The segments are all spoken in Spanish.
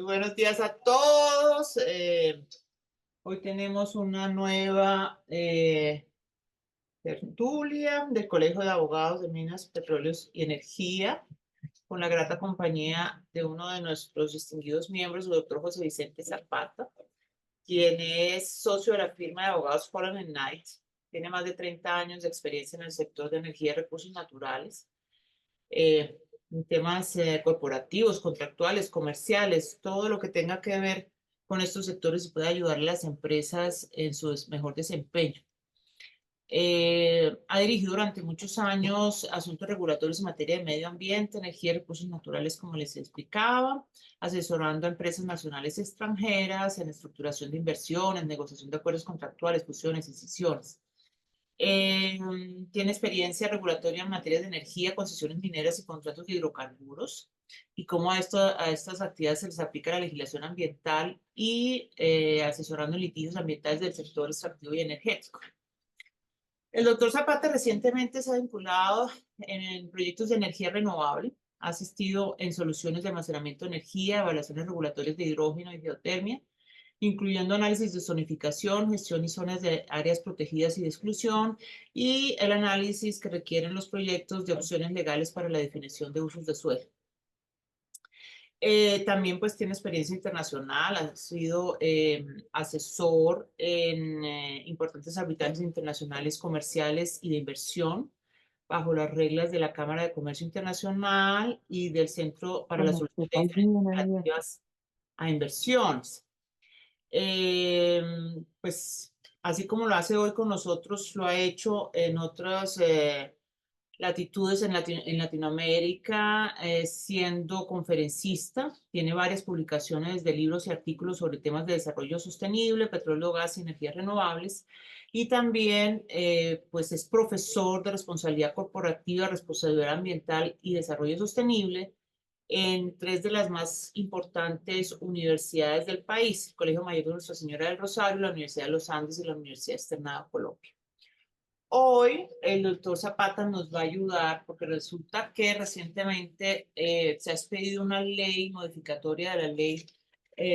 buenos días a todos. Hoy tenemos una nueva tertulia del Colegio de Abogados de Minas, Petróleos y Energía, con la grata compañía de uno de nuestros distinguidos miembros, el doctor José Vicente Zapata, quien es socio de la firma de abogados Holland Knight. Tiene más de 30 años de experiencia en el sector de energía y recursos naturales. En temas corporativos, contractuales, comerciales, todo lo que tenga que ver con estos sectores y pueda ayudar a las empresas en su mejor desempeño. Ha dirigido durante muchos años asuntos regulatorios en materia de medio ambiente, energía y recursos naturales, como les explicaba, asesorando a empresas nacionales y extranjeras en estructuración de inversiones, negociación de acuerdos contractuales, fusiones, escisiones. Tiene experiencia regulatoria en materia de energía, concesiones mineras y contratos de hidrocarburos, y cómo a estas actividades se les aplica la legislación ambiental y asesorando en litigios ambientales del sector extractivo y energético. El doctor Zapata recientemente se ha vinculado en proyectos de energía renovable, ha asistido en soluciones de almacenamiento de energía, evaluaciones regulatorias de hidrógeno y geotermia, incluyendo análisis de zonificación, gestión y zonas de áreas protegidas y de exclusión, y el análisis que requieren los proyectos de opciones legales para la definición de usos de suelo. También pues tiene experiencia internacional, ha sido asesor en importantes arbitrajes internacionales comerciales y de inversión bajo las reglas de la Cámara de Comercio Internacional y del Centro para la Como Solución que de tal vez Diferencias no era abierto. Relativas a Inversiones. Eh, pues así como lo hace hoy con nosotros, lo ha hecho en otras latitudes en Latinoamérica, siendo conferencista. Tiene varias publicaciones de libros y artículos sobre temas de desarrollo sostenible, petróleo, gas y energías renovables. Y también pues es profesor de responsabilidad corporativa, responsabilidad ambiental y desarrollo sostenible en tres de las más importantes universidades del país: el Colegio Mayor de Nuestra Señora del Rosario, la Universidad de los Andes y la Universidad Externada de Colombia. Hoy el doctor Zapata nos va a ayudar porque resulta que recientemente se ha expedido una ley modificatoria de la ley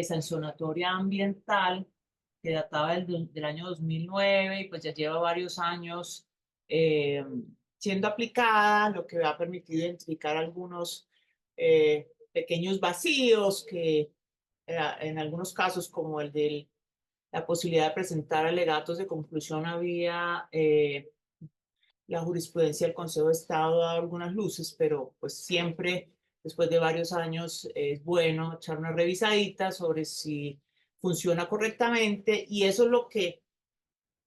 sancionatoria ambiental que databa del año 2009 y pues ya lleva varios años eh, siendo aplicada, lo que ha permitido identificar algunos pequeños vacíos que en algunos casos, como el de la posibilidad de presentar alegatos de conclusión, había la jurisprudencia del Consejo de Estado ha dado algunas luces, pero pues siempre después de varios años es bueno echar una revisadita sobre si funciona correctamente, y eso es lo que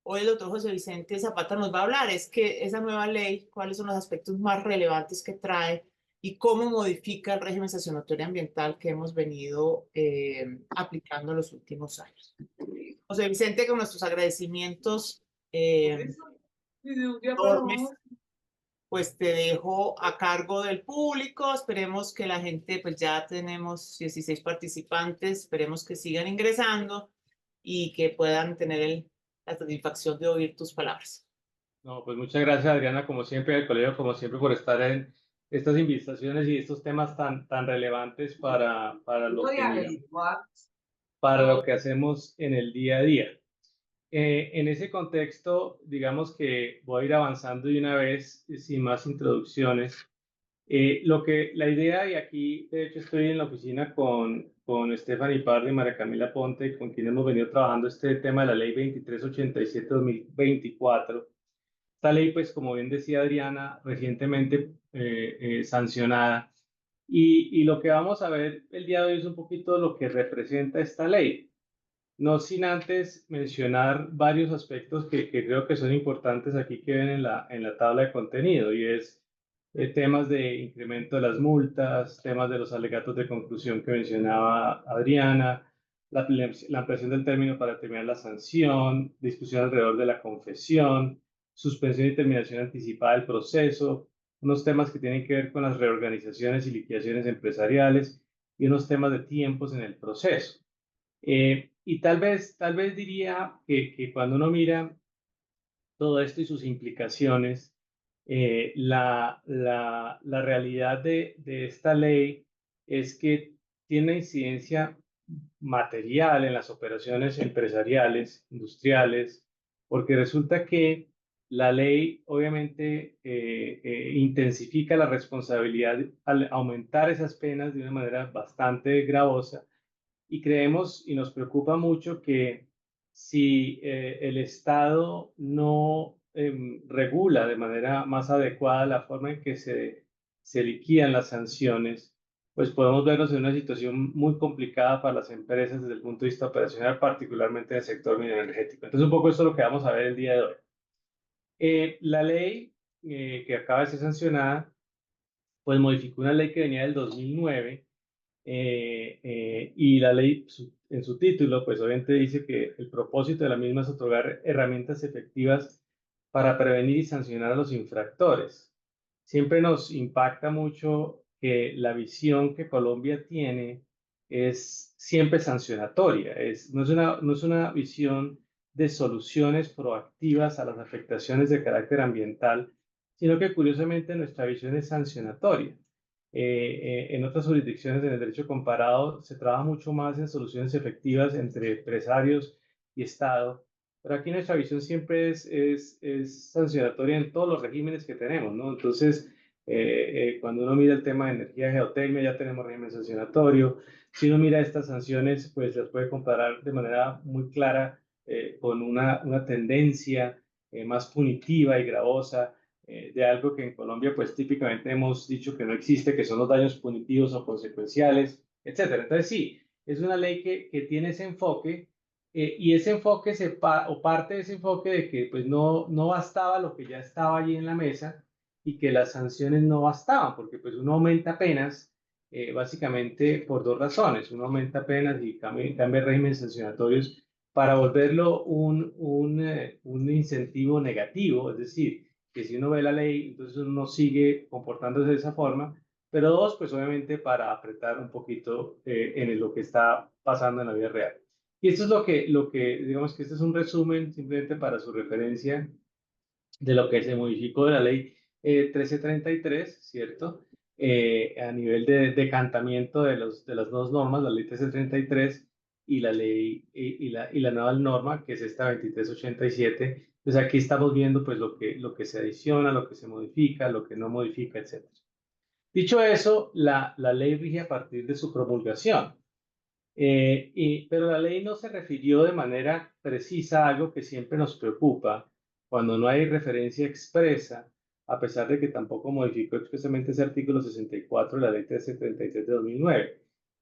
hoy el doctor José Vicente Zapata nos va a hablar: es que esa nueva ley, cuáles son los aspectos más relevantes que trae y cómo modifica el régimen sancionatorio ambiental que hemos venido aplicando en los últimos años. José Vicente, con nuestros agradecimientos enormes, pues te dejo a cargo del público. Esperemos que la gente, pues ya tenemos 16 participantes, esperemos que sigan ingresando y que puedan tener la satisfacción de oír tus palabras. No, pues muchas gracias, Adriana, como siempre, al colegio, como siempre, por estar en estas invitaciones y estos temas tan relevantes para lo que hacemos en el día a día. En ese contexto, digamos que voy a ir avanzando de una vez, sin más introducciones. La idea, y aquí de hecho estoy en la oficina con Stephanie Pardo y María Camila Ponte, con quien hemos venido trabajando este tema de la ley 2387-2024. Esta ley, pues como bien decía Adriana, recientemente sancionada. Y lo que vamos a ver el día de hoy es un poquito lo que representa esta ley. No sin antes mencionar varios aspectos que creo que son importantes aquí que ven en la tabla de contenido, y es temas de incremento de las multas, temas de los alegatos de conclusión que mencionaba Adriana, la ampliación del término para terminar la sanción, discusión alrededor de la confesión, suspensión y terminación anticipada del proceso, unos temas que tienen que ver con las reorganizaciones y liquidaciones empresariales y unos temas de tiempos en el proceso. Y tal vez diría que cuando uno mira todo esto y sus implicaciones, la realidad de esta ley es que tiene incidencia material en las operaciones empresariales, industriales, porque resulta que la ley obviamente intensifica la responsabilidad al aumentar esas penas de una manera bastante gravosa y creemos y nos preocupa mucho que si el Estado no regula de manera más adecuada la forma en que se liquidan las sanciones, pues podemos vernos en una situación muy complicada para las empresas desde el punto de vista operacional, particularmente en el sector mineroenergético. Entonces, un poco esto es lo que vamos a ver el día de hoy. La ley que acaba de ser sancionada, pues modificó una ley que venía del 2009 y la ley en su título, pues obviamente dice que el propósito de la misma es otorgar herramientas efectivas para prevenir y sancionar a los infractores. Siempre nos impacta mucho que la visión que Colombia tiene es siempre sancionatoria, no es una visión de soluciones proactivas a las afectaciones de carácter ambiental, sino que curiosamente nuestra visión es sancionatoria. En otras jurisdicciones en el derecho comparado se trabaja mucho más en soluciones efectivas entre empresarios y Estado, pero aquí nuestra visión siempre es sancionatoria en todos los regímenes que tenemos, ¿no? Entonces, cuando uno mira el tema de energía geotecnia, ya tenemos régimen sancionatorio. Si uno mira estas sanciones, pues las puede comparar de manera muy clara con una tendencia más punitiva y gravosa de algo que en Colombia pues típicamente hemos dicho que no existe, que son los daños punitivos o consecuenciales, etcétera. Entonces sí, es una ley que tiene ese enfoque y ese enfoque o parte de ese enfoque de que pues no bastaba lo que ya estaba allí en la mesa y que las sanciones no bastaban, porque pues uno aumenta penas básicamente por dos razones. Uno aumenta penas y cambia regímenes sancionatorios para volverlo un incentivo negativo, es decir, que si uno ve la ley, entonces uno no sigue comportándose de esa forma, pero dos, pues obviamente para apretar un poquito en lo que está pasando en la vida real. Y esto es digamos que este es un resumen simplemente para su referencia de lo que se modificó de la ley 1333, ¿cierto? A nivel de decantamiento de las dos normas, la ley 1333 y la ley y la nueva norma, que es esta 2387. Pues aquí estamos viendo pues lo que se adiciona, lo que se modifica, lo que no modifica, etc. Dicho eso, la ley rige a partir de su promulgación. Pero la ley no se refirió de manera precisa a algo que siempre nos preocupa cuando no hay referencia expresa, a pesar de que tampoco modificó expresamente ese artículo 64 de la ley 1333 de 2009.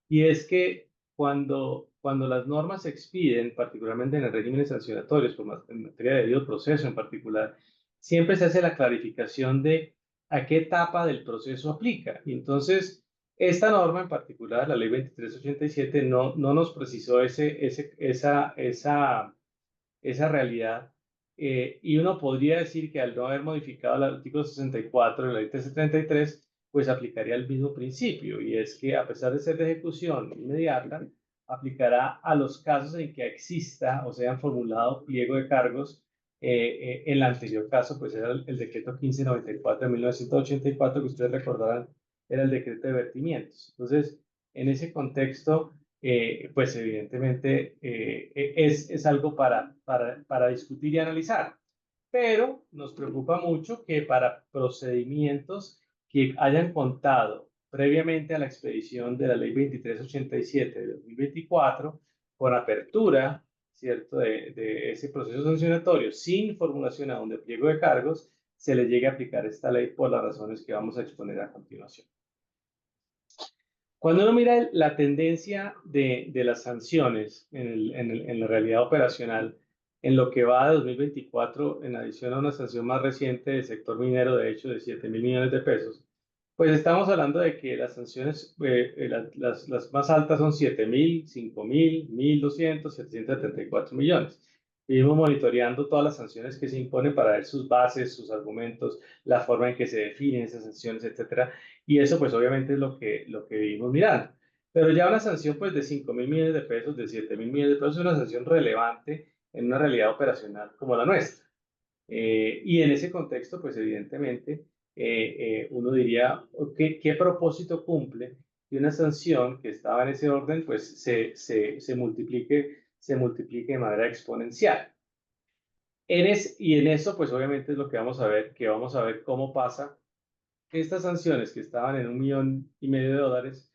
Y es que cuando las normas se expiden, particularmente en el régimen sancionatorios, en materia de debido proceso en particular, siempre se hace la clarificación de a qué etapa del proceso aplica. Y entonces, esta norma en particular, la ley 2387, no nos precisó esa realidad. Y uno podría decir que al no haber modificado el artículo 64 de la ley 1333, pues aplicaría el mismo principio, y es que a pesar de ser de ejecución inmediata, aplicará a los casos en que exista o se hayan formulado pliego de cargos. En el anterior caso, pues era el decreto 1594 de 1984, que ustedes recordarán, era el decreto de vertimientos. Entonces, en ese contexto, pues evidentemente es algo para discutir y analizar. Pero nos preocupa mucho que para procedimientos que hayan contado previamente a la expedición de la ley 2387 de 2024, con apertura, ¿cierto?, de ese proceso sancionatorio sin formulación aún de pliego de cargos, se le llegue a aplicar esta ley por las razones que vamos a exponer a continuación. Cuando uno mira la tendencia de las sanciones en la realidad operacional, en lo que va de 2024, en adición a una sanción más reciente del sector minero, de hecho, de 7.000 millones de pesos, pues estamos hablando de que las sanciones, las más altas son 7.000, 5.000, 1.200, 774 millones. Vivimos monitoreando todas las sanciones que se imponen para ver sus bases, sus argumentos, la forma en que se definen esas sanciones, etcétera. Y eso pues obviamente es lo que vivimos mirando. Pero ya una sanción pues de 5.000 millones de pesos, de 7.000 millones de pesos, es una sanción relevante en una realidad operacional como la nuestra. Y en ese contexto pues evidentemente uno diría, ¿qué propósito cumple que una sanción que estaba en ese orden pues se multiplique de manera exponencial. Y en eso pues obviamente es lo que vamos a ver, que vamos a ver cómo pasa estas sanciones que estaban en $1,500,000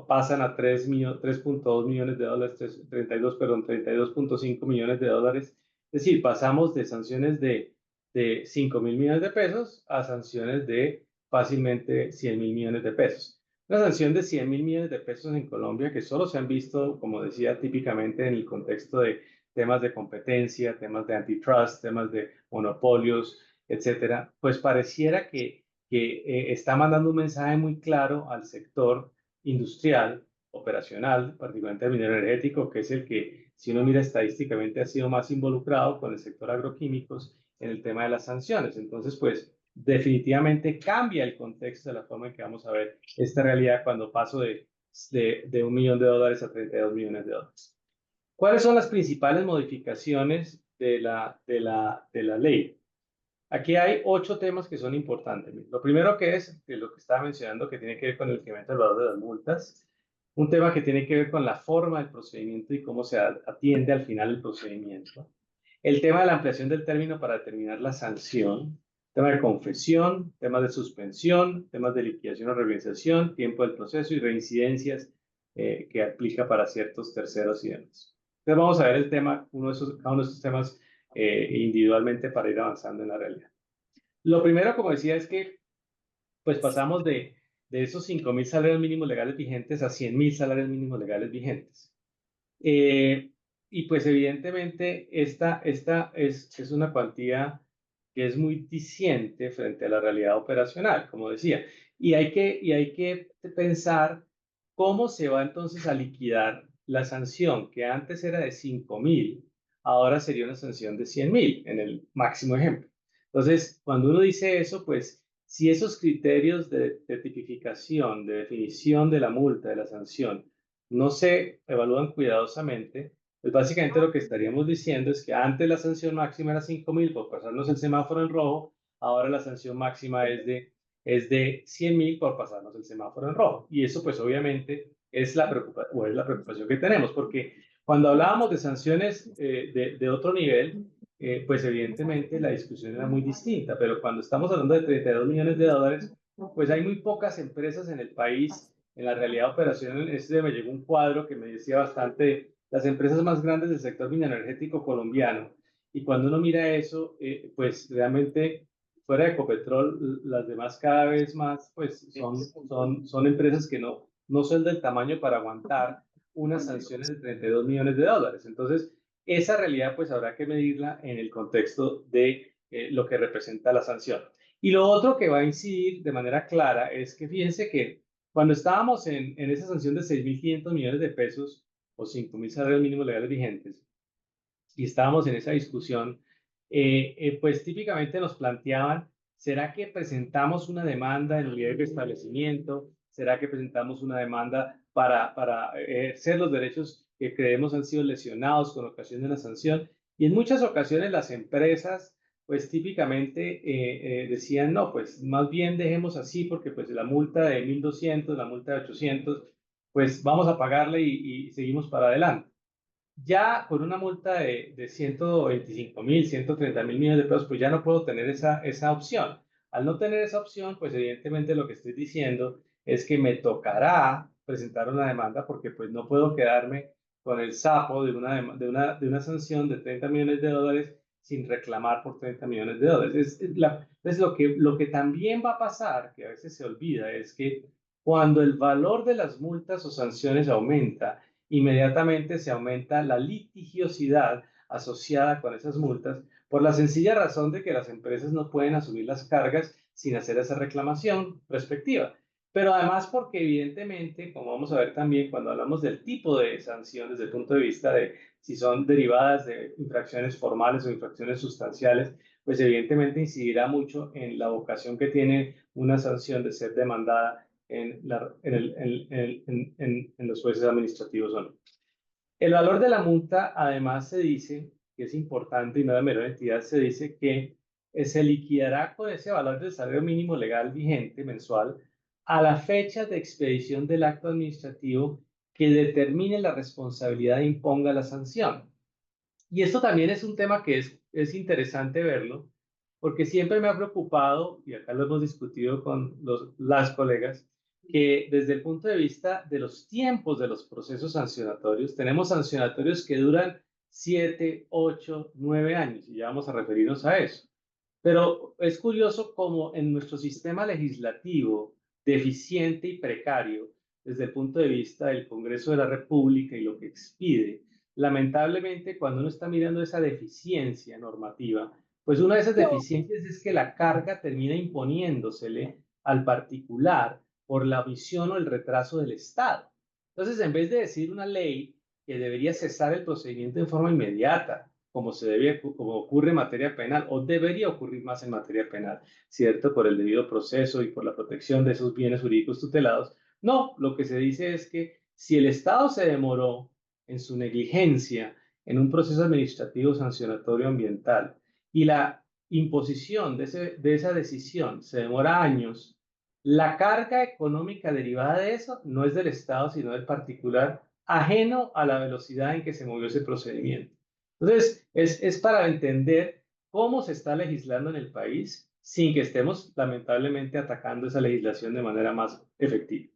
pasan a 3.2 millones de dólares, 32, perdón, 32.5 millones de dólares. Es decir, pasamos de sanciones de 5.000 millones de pesos a sanciones de fácilmente 100.000 millones de pesos. Una sanción de 100.000 millones de pesos en Colombia, que solo se han visto, como decía, típicamente en el contexto de temas de competencia, temas de antitrust, temas de monopolios, etcétera, pues pareciera que está mandando un mensaje muy claro al sector industrial, operacional, particularmente el minero energético, que es el que, si uno mira estadísticamente, ha sido más involucrado con el sector agroquímicos en el tema de las sanciones. Entonces, pues definitivamente cambia el contexto de la forma en que vamos a ver esta realidad cuando paso de $1,000,000 a 32 millones de dólares. ¿Cuáles son las principales modificaciones de la ley? Aquí hay 8 temas que son importantes. Lo primero que es lo que estaba mencionando, que tiene que ver con el incremento del valor de las multas. Un tema que tiene que ver con la forma del procedimiento y cómo se atiende al final el procedimiento. El tema de la ampliación del término para determinar la sanción. Tema de confesión, temas de suspensión, temas de liquidación o reorganización, tiempo del proceso y reincidencias que aplica para ciertos terceros y demás. Entonces vamos a ver el tema, cada uno de estos temas individualmente para ir avanzando en la realidad. Lo primero, como decía, es que pues pasamos de esos 5.000 salarios mínimos legales vigentes a 100.000 salarios mínimos legales vigentes. Y pues evidentemente esta es una cuantía que es muy diciente frente a la realidad operacional, como decía. Y hay que pensar cómo se va entonces a liquidar la sanción, que antes era de 5.000, ahora sería una sanción de 100.000, en el máximo ejemplo. Entonces, cuando uno dice eso, pues si esos criterios de tipificación, de definición de la multa, de la sanción, no se evalúan cuidadosamente, pues básicamente lo que estaríamos diciendo es que antes la sanción máxima era 5.000 por pasarnos el semáforo en rojo, ahora la sanción máxima es de 100.000 por pasarnos el semáforo en rojo. Y eso pues obviamente es la preocupación que tenemos, porque cuando hablábamos de sanciones de otro nivel, pues evidentemente la discusión era muy distinta, pero cuando estamos hablando de 32 millones de dólares, pues hay muy pocas empresas en el país. En la realidad operacional, me llegó un cuadro que me decía bastante las empresas más grandes del sector mineroenergético colombiano. Y cuando uno mira eso, pues realmente fuera de Ecopetrol, las demás cada vez más, pues son empresas que no son del tamaño para aguantar unas sanciones de 32 millones de dólares. Entonces, esa realidad pues habrá que medirla en el contexto de lo que representa la sanción. Y lo otro que va a incidir de manera clara es que fíjense que cuando estábamos en esa sanción de 6.500 millones de pesos o 5.000 salarios mínimos legales vigentes y estábamos en esa discusión, pues típicamente nos planteaban, ¿será que presentamos una demanda en el nivel de establecimiento? ¿Será que presentamos una demanda para ejercer los derechos que creemos han sido lesionados con ocasión de la sanción? Y en muchas ocasiones las empresas pues típicamente decían, no, pues más bien dejemos así porque pues la multa de 1.200, la multa de 800, pues vamos a pagarle y seguimos para adelante. Ya con una multa de 125.000, 130.000 millones de pesos, pues ya no puedo tener esa opción. Al no tener esa opción, pues evidentemente lo que estoy diciendo es que me tocará presentar una demanda porque pues no puedo quedarme con el sapo de una sanción de 30 millones de dólares sin reclamar por 30 millones de dólares. Es lo que también va a pasar, que a veces se olvida, es que cuando el valor de las multas o sanciones aumenta, inmediatamente se aumenta la litigiosidad asociada con esas multas por la sencilla razón de que las empresas no pueden asumir las cargas sin hacer esa reclamación respectiva. Pero además porque evidentemente, como vamos a ver también cuando hablamos del tipo de sanción desde el punto de vista de si son derivadas de infracciones formales o infracciones sustanciales, pues evidentemente incidirá mucho en la vocación que tiene una sanción de ser demandada en los jueces administrativos o no. El valor de la multa, además, se dice, que es importante y no de menor entidad, se dice que se liquidará con ese valor del salario mínimo legal vigente mensual a la fecha de expedición del acto administrativo que determine la responsabilidad e imponga la sanción. Y esto también es un tema que es interesante verlo, porque siempre me ha preocupado, y acá lo hemos discutido con las colegas, que desde el punto de vista de los tiempos de los procesos sancionatorios, tenemos sancionatorios que duran 7, 8, 9 años, y ya vamos a referirnos a eso. Pero es curioso cómo en nuestro sistema legislativo deficiente y precario, desde el punto de vista del Congreso de la República y lo que expide, lamentablemente cuando uno está mirando esa deficiencia normativa, pues una de esas deficiencias es que la carga termina imponiéndosele al particular por la omisión o el retraso del Estado. Entonces, en vez de decir una ley que debería cesar el procedimiento en forma inmediata, como ocurre en materia penal, o debería ocurrir más en materia penal, ¿cierto? Por el debido proceso y por la protección de esos bienes jurídicos tutelados. No, lo que se dice es que si el Estado se demoró en su negligencia en un proceso administrativo sancionatorio ambiental y la imposición de esa decisión se demora años, la carga económica derivada de eso no es del Estado, sino del particular, ajeno a la velocidad en que se movió ese procedimiento. Entonces, es para entender cómo se está legislando en el país sin que estemos lamentablemente atacando esa legislación de manera más efectiva.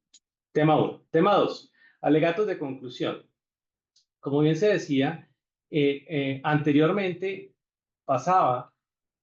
Tema 1. Tema 2. Alegatos de conclusión. Como bien se decía, anteriormente pasaba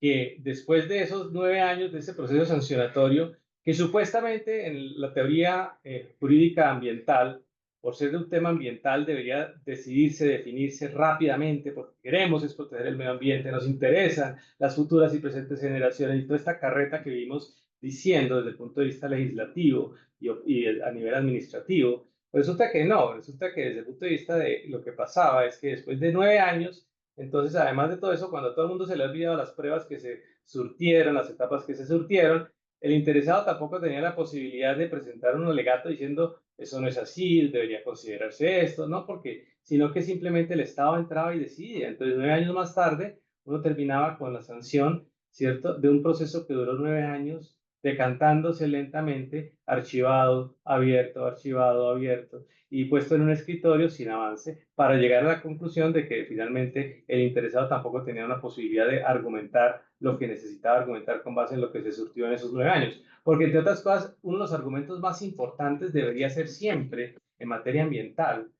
que después de esos 9 años de ese proceso sancionatorio, que supuestamente en la teoría jurídica ambiental, por ser de un tema ambiental, debería decidirse, definirse rápidamente, porque queremos es proteger el medio ambiente, nos interesan las futuras y presentes generaciones y toda esta carreta que vimos diciendo desde el punto de vista legislativo y a nivel administrativo. Resulta que no, resulta que desde el punto de vista de lo que pasaba es que después de 9 años, entonces además de todo eso, cuando a todo el mundo se le ha olvidado las pruebas que se surtieron, las etapas que se surtieron, el interesado tampoco tenía la posibilidad de presentar un alegato diciendo eso no es así, debería considerarse esto, no, porque sino que simplemente el Estado entraba y decidía. Entonces 9 años más tarde, uno terminaba con la sanción, ¿cierto?, de un proceso que duró 9 años decantándose lentamente, archivado, abierto y puesto en un escritorio sin avance para llegar a la conclusión de que finalmente el interesado tampoco tenía una posibilidad de argumentar lo que necesitaba argumentar con base en lo que se surtió en esos 9 años. Porque entre otras cosas, uno de los argumentos más importantes debería ser siempre en materia ambiental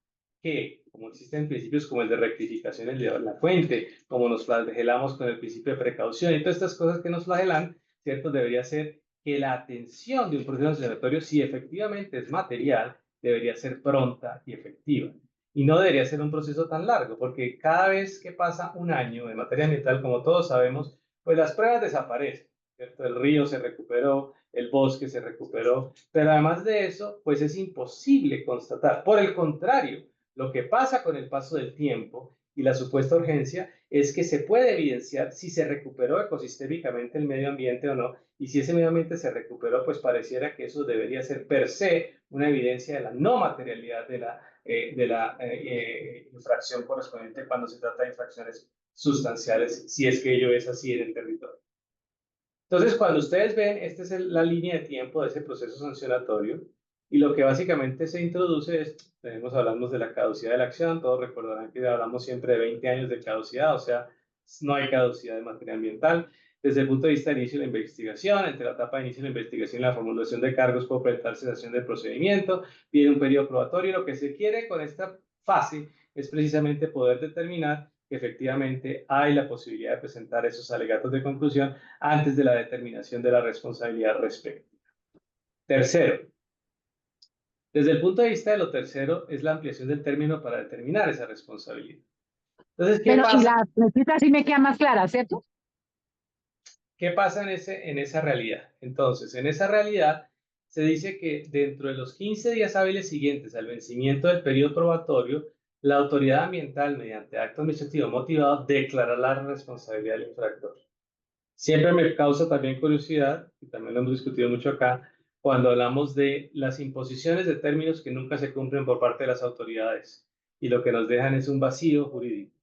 que, como existen principios como el de rectificación, el de la fuente, como nos flagelamos con el principio de precaución y todas estas cosas que nos flagelan, ¿cierto? Debería ser que la atención de un proceso sancionatorio, si efectivamente es material, debería ser pronta y efectiva. Y no debería ser un proceso tan largo, porque cada vez que pasa un año en materia ambiental, como todos sabemos, pues las pruebas desaparecen, ¿cierto? El río se recuperó, el bosque se recuperó, pero además de eso, pues es imposible constatar. Por el contrario, lo que pasa con el paso del tiempo y la supuesta urgencia es que se puede evidenciar si se recuperó ecosistémicamente el medio ambiente o no, y si ese medio ambiente se recuperó, pues pareciera que eso debería ser per se una evidencia de la no materialidad de la infracción correspondiente cuando se trata de infracciones sustanciales, si es que ello es así en el territorio. Entonces, cuando ustedes ven, esta es la línea de tiempo de ese proceso sancionatorio, y lo que básicamente se introduce es, hablamos de la caducidad de la acción, todos recordarán que hablamos siempre de 20 años de caducidad, o sea, no hay caducidad de materia ambiental. Desde el punto de vista de inicio de la investigación, entre la etapa de inicio de la investigación y la formulación de cargos puede presentar cesación del procedimiento, viene un periodo probatorio, y lo que se quiere con esta fase es precisamente poder determinar que efectivamente hay la posibilidad de presentar esos alegatos de conclusión antes de la determinación de la responsabilidad respectiva. Tercero, desde el punto de vista de lo tercero, es la ampliación del término para determinar esa responsabilidad. Entonces, ¿qué Pero, y pasa? la pregunta sí me queda más clara, ¿cierto? ¿Qué pasa en esa realidad? Entonces, en esa realidad se dice que dentro de los 15 días hábiles siguientes al vencimiento del periodo probatorio, la autoridad ambiental, mediante acto administrativo motivado, declarará la responsabilidad del infractor. Siempre me causa también curiosidad, y también lo hemos discutido mucho acá, cuando hablamos de las imposiciones de términos que nunca se cumplen por parte de las autoridades y lo que nos dejan es un vacío jurídico.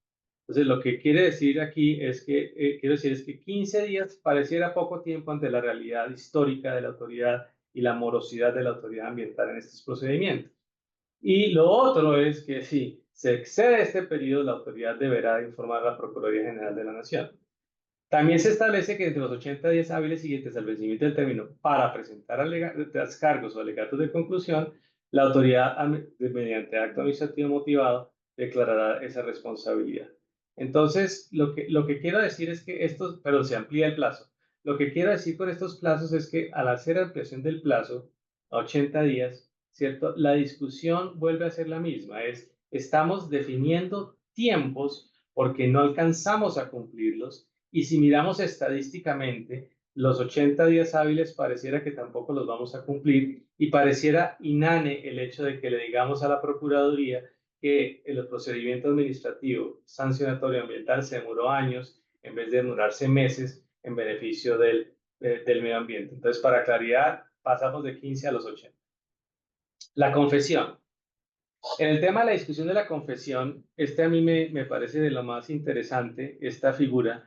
Entonces, lo que quiere decir aquí es que, quiero decir, es que 15 días pareciera poco tiempo ante la realidad histórica de la autoridad y la morosidad de la autoridad ambiental en estos procedimientos. Y lo otro es que si se excede este periodo, la autoridad deberá informar a la Procuraduría General de la Nación. También se establece que entre los 80 días hábiles siguientes al vencimiento del término para presentar descargos o alegatos de conclusión, la autoridad, mediante acto administrativo motivado, declarará esa responsabilidad. Entonces, lo que quiero decir es que esto, pero se amplía el plazo. Lo que quiero decir con estos plazos es que al hacer ampliación del plazo a 80 días, ¿cierto? La discusión vuelve a ser la misma. Estamos definiendo tiempos porque no alcanzamos a cumplirlos. Y si miramos estadísticamente, los 80 días hábiles pareciera que tampoco los vamos a cumplir y pareciera inane el hecho de que le digamos a la Procuraduría que el procedimiento administrativo sancionatorio ambiental se demoró años en vez de demorarse meses en beneficio del medio ambiente. Entonces, para claridad, pasamos de 15 a los 80. La confesión. En el tema de la discusión de la confesión, a mí me parece de lo más interesante, esta figura.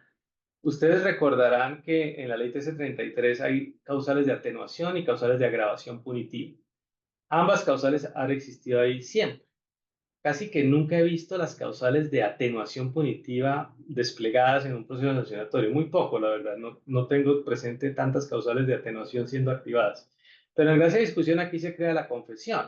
Ustedes recordarán que en la ley 1333 hay causales de atenuación y causales de agravación punitiva. Ambas causales han existido ahí siempre. Casi que nunca he visto las causales de atenuación punitiva desplegadas en un proceso sancionatorio. Muy poco, la verdad. No tengo presente tantas causales de atenuación siendo activadas. Pero en gracia de discusión aquí se crea la confesión.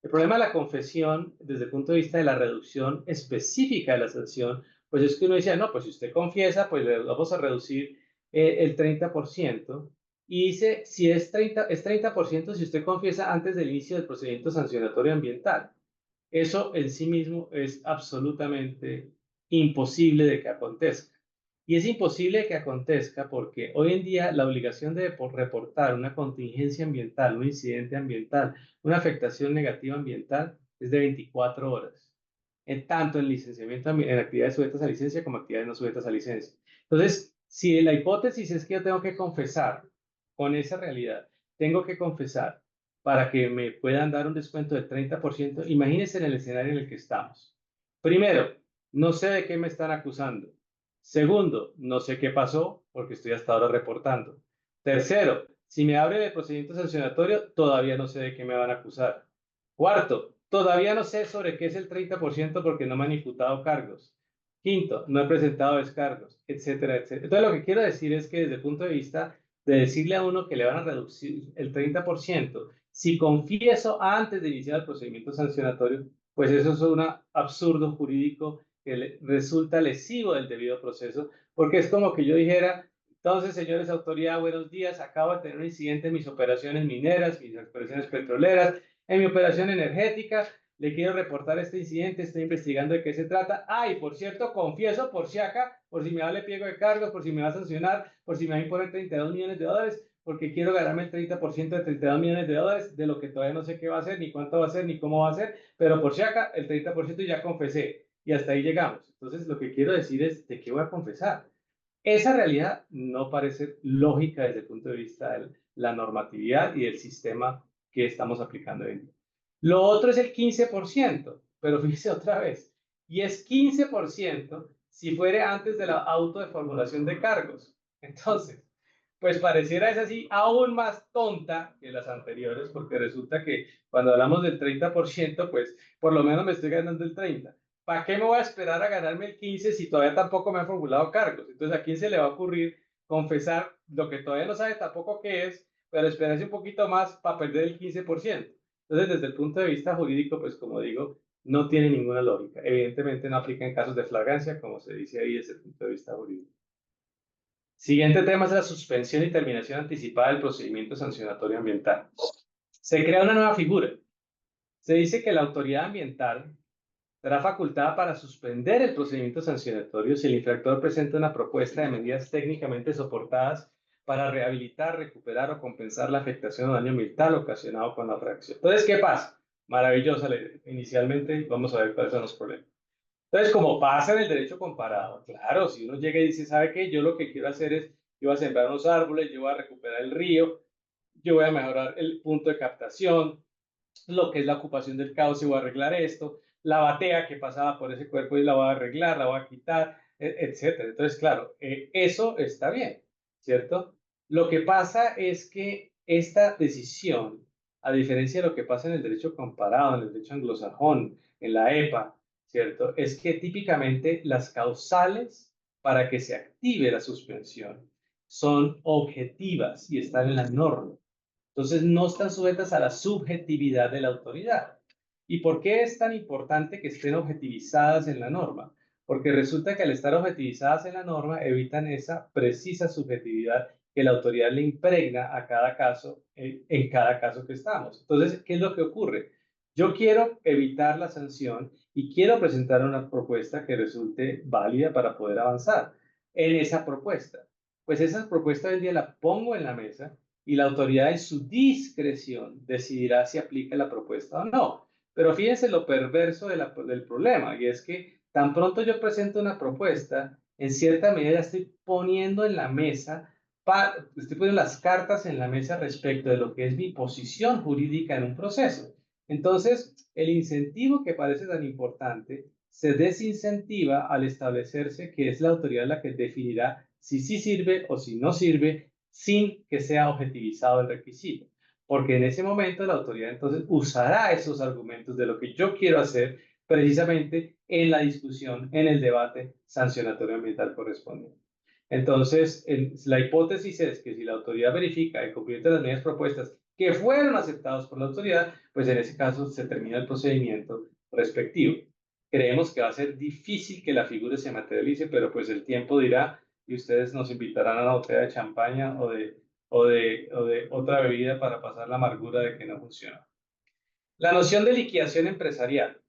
El problema de la confesión, desde el punto de vista de la reducción específica de la sanción, pues es que uno dice, no, pues si usted confiesa, pues le vamos a reducir el 30%. Y dice, si es 30% si usted confiesa antes del inicio del procedimiento sancionatorio ambiental. Eso en sí mismo es absolutamente imposible de que acontezca. Y es imposible que acontezca porque hoy en día la obligación de reportar una contingencia ambiental, un incidente ambiental, una afectación negativa ambiental es de 24 horas, tanto en licenciamiento, en actividades sujetas a licencia como actividades no sujetas a licencia. Entonces, si la hipótesis es que yo tengo que confesar con esa realidad, tengo que confesar para que me puedan dar un descuento del 30%, imagínense en el escenario en el que estamos. Primero, no sé de qué me están acusando. Segundo, no sé qué pasó porque estoy hasta ahora reportando. Tercero, si me abren el procedimiento sancionatorio, todavía no sé de qué me van a acusar. Cuarto, todavía no sé sobre qué es el 30% porque no me han imputado cargos. Quinto, no he presentado descargos, etcétera, etcétera. Entonces, lo que quiero decir es que desde el punto de vista de decirle a uno que le van a reducir el 30%, si confieso antes de iniciar el procedimiento sancionatorio, pues eso es un absurdo jurídico que resulta lesivo del debido proceso, porque es como que yo dijera, entonces, señores autoridad, buenos días, acabo de tener un incidente en mis operaciones mineras, mis operaciones petroleras, en mi operación energética, le quiero reportar este incidente, estoy investigando de qué se trata. Ah, y por cierto, confieso por si acá, por si me vale pliego de cargos, por si me va a sancionar, por si me va a imponer 32 millones de dólares, porque quiero ganarme el 30% de 32 millones de dólares, de lo que todavía no sé qué va a hacer, ni cuánto va a ser, ni cómo va a ser, pero por si acá, el 30% ya confesé, y hasta ahí llegamos. Entonces, lo que quiero decir es, ¿de qué voy a confesar? Esa realidad no parece lógica desde el punto de vista de la normatividad y del sistema que estamos aplicando hoy en día. Lo otro es el 15%, pero fíjese otra vez, y es 15% si fuere antes de la auto de formulación de cargos. Entonces, pues pareciera es así aún más tonta que las anteriores, porque resulta que cuando hablamos del 30%, pues por lo menos me estoy ganando el 30%. ¿Para qué me voy a esperar a ganarme el 15 si todavía tampoco me han formulado cargos? Entonces, ¿a quién se le va a ocurrir confesar lo que todavía no sabe tampoco qué es, pero esperarse un poquito más para perder el 15%? Entonces, desde el punto de vista jurídico, pues como digo, no tiene ninguna lógica. Evidentemente no aplica en casos de flagrancia, como se dice ahí desde el punto de vista jurídico. Siguiente tema es la suspensión y terminación anticipada del procedimiento sancionatorio ambiental. Se crea una nueva figura. Se dice que la autoridad ambiental será facultada para suspender el procedimiento sancionatorio si el infractor presenta una propuesta de medidas técnicamente soportadas para rehabilitar, recuperar o compensar la afectación o daño ambiental ocasionado con la infracción. Entonces, ¿qué pasa? Maravillosa la idea. Inicialmente, vamos a ver cuáles son los problemas. Entonces, como pasa en el derecho comparado, claro, si uno llega y dice, ¿sabe qué? Yo lo que quiero hacer es, yo voy a sembrar unos árboles, yo voy a recuperar el río, yo voy a mejorar el punto de captación, lo que es la ocupación del cauce, voy a arreglar esto, la batea que pasaba por ese cuerpo y la voy a arreglar, la voy a quitar, etcétera. Entonces, claro, eso está bien, ¿cierto? Lo que pasa es que esta decisión, a diferencia de lo que pasa en el derecho comparado, en el derecho anglosajón, en la EPA, ¿cierto? Es que típicamente las causales para que se active la suspensión son objetivas y están en la norma. Entonces, no están sujetas a la subjetividad de la autoridad. ¿Y por qué es tan importante que estén objetivizadas en la norma? Porque resulta que al estar objetivizadas en la norma evitan esa precisa subjetividad que la autoridad le impregna a cada caso, en cada caso que estamos. Entonces, ¿qué es lo que ocurre? Yo quiero evitar la sanción y quiero presentar una propuesta que resulte válida para poder avanzar en esa propuesta. Pues esa propuesta del día la pongo en la mesa y la autoridad en su discreción decidirá si aplica la propuesta o no. Pero fíjense lo perverso del problema, y es que tan pronto yo presento una propuesta, en cierta medida estoy poniendo en la mesa, estoy poniendo las cartas en la mesa respecto de lo que es mi posición jurídica en un proceso. Entonces, el incentivo que parece tan importante se desincentiva al establecerse que es la autoridad la que definirá si sí sirve o si no sirve sin que sea objetivizado el requisito. Porque en ese momento la autoridad entonces usará esos argumentos de lo que yo quiero hacer precisamente en la discusión, en el debate sancionatorio ambiental correspondiente. Entonces, la hipótesis es que si la autoridad verifica el cumplimiento de las medidas propuestas que fueron aceptadas por la autoridad, pues en ese caso se termina el procedimiento respectivo. Creemos que va a ser difícil que la figura se materialice, pero pues el tiempo dirá y ustedes nos invitarán a una botella de champaña o de otra bebida para pasar la amargura de que no funciona. La noción de liquidación empresarial.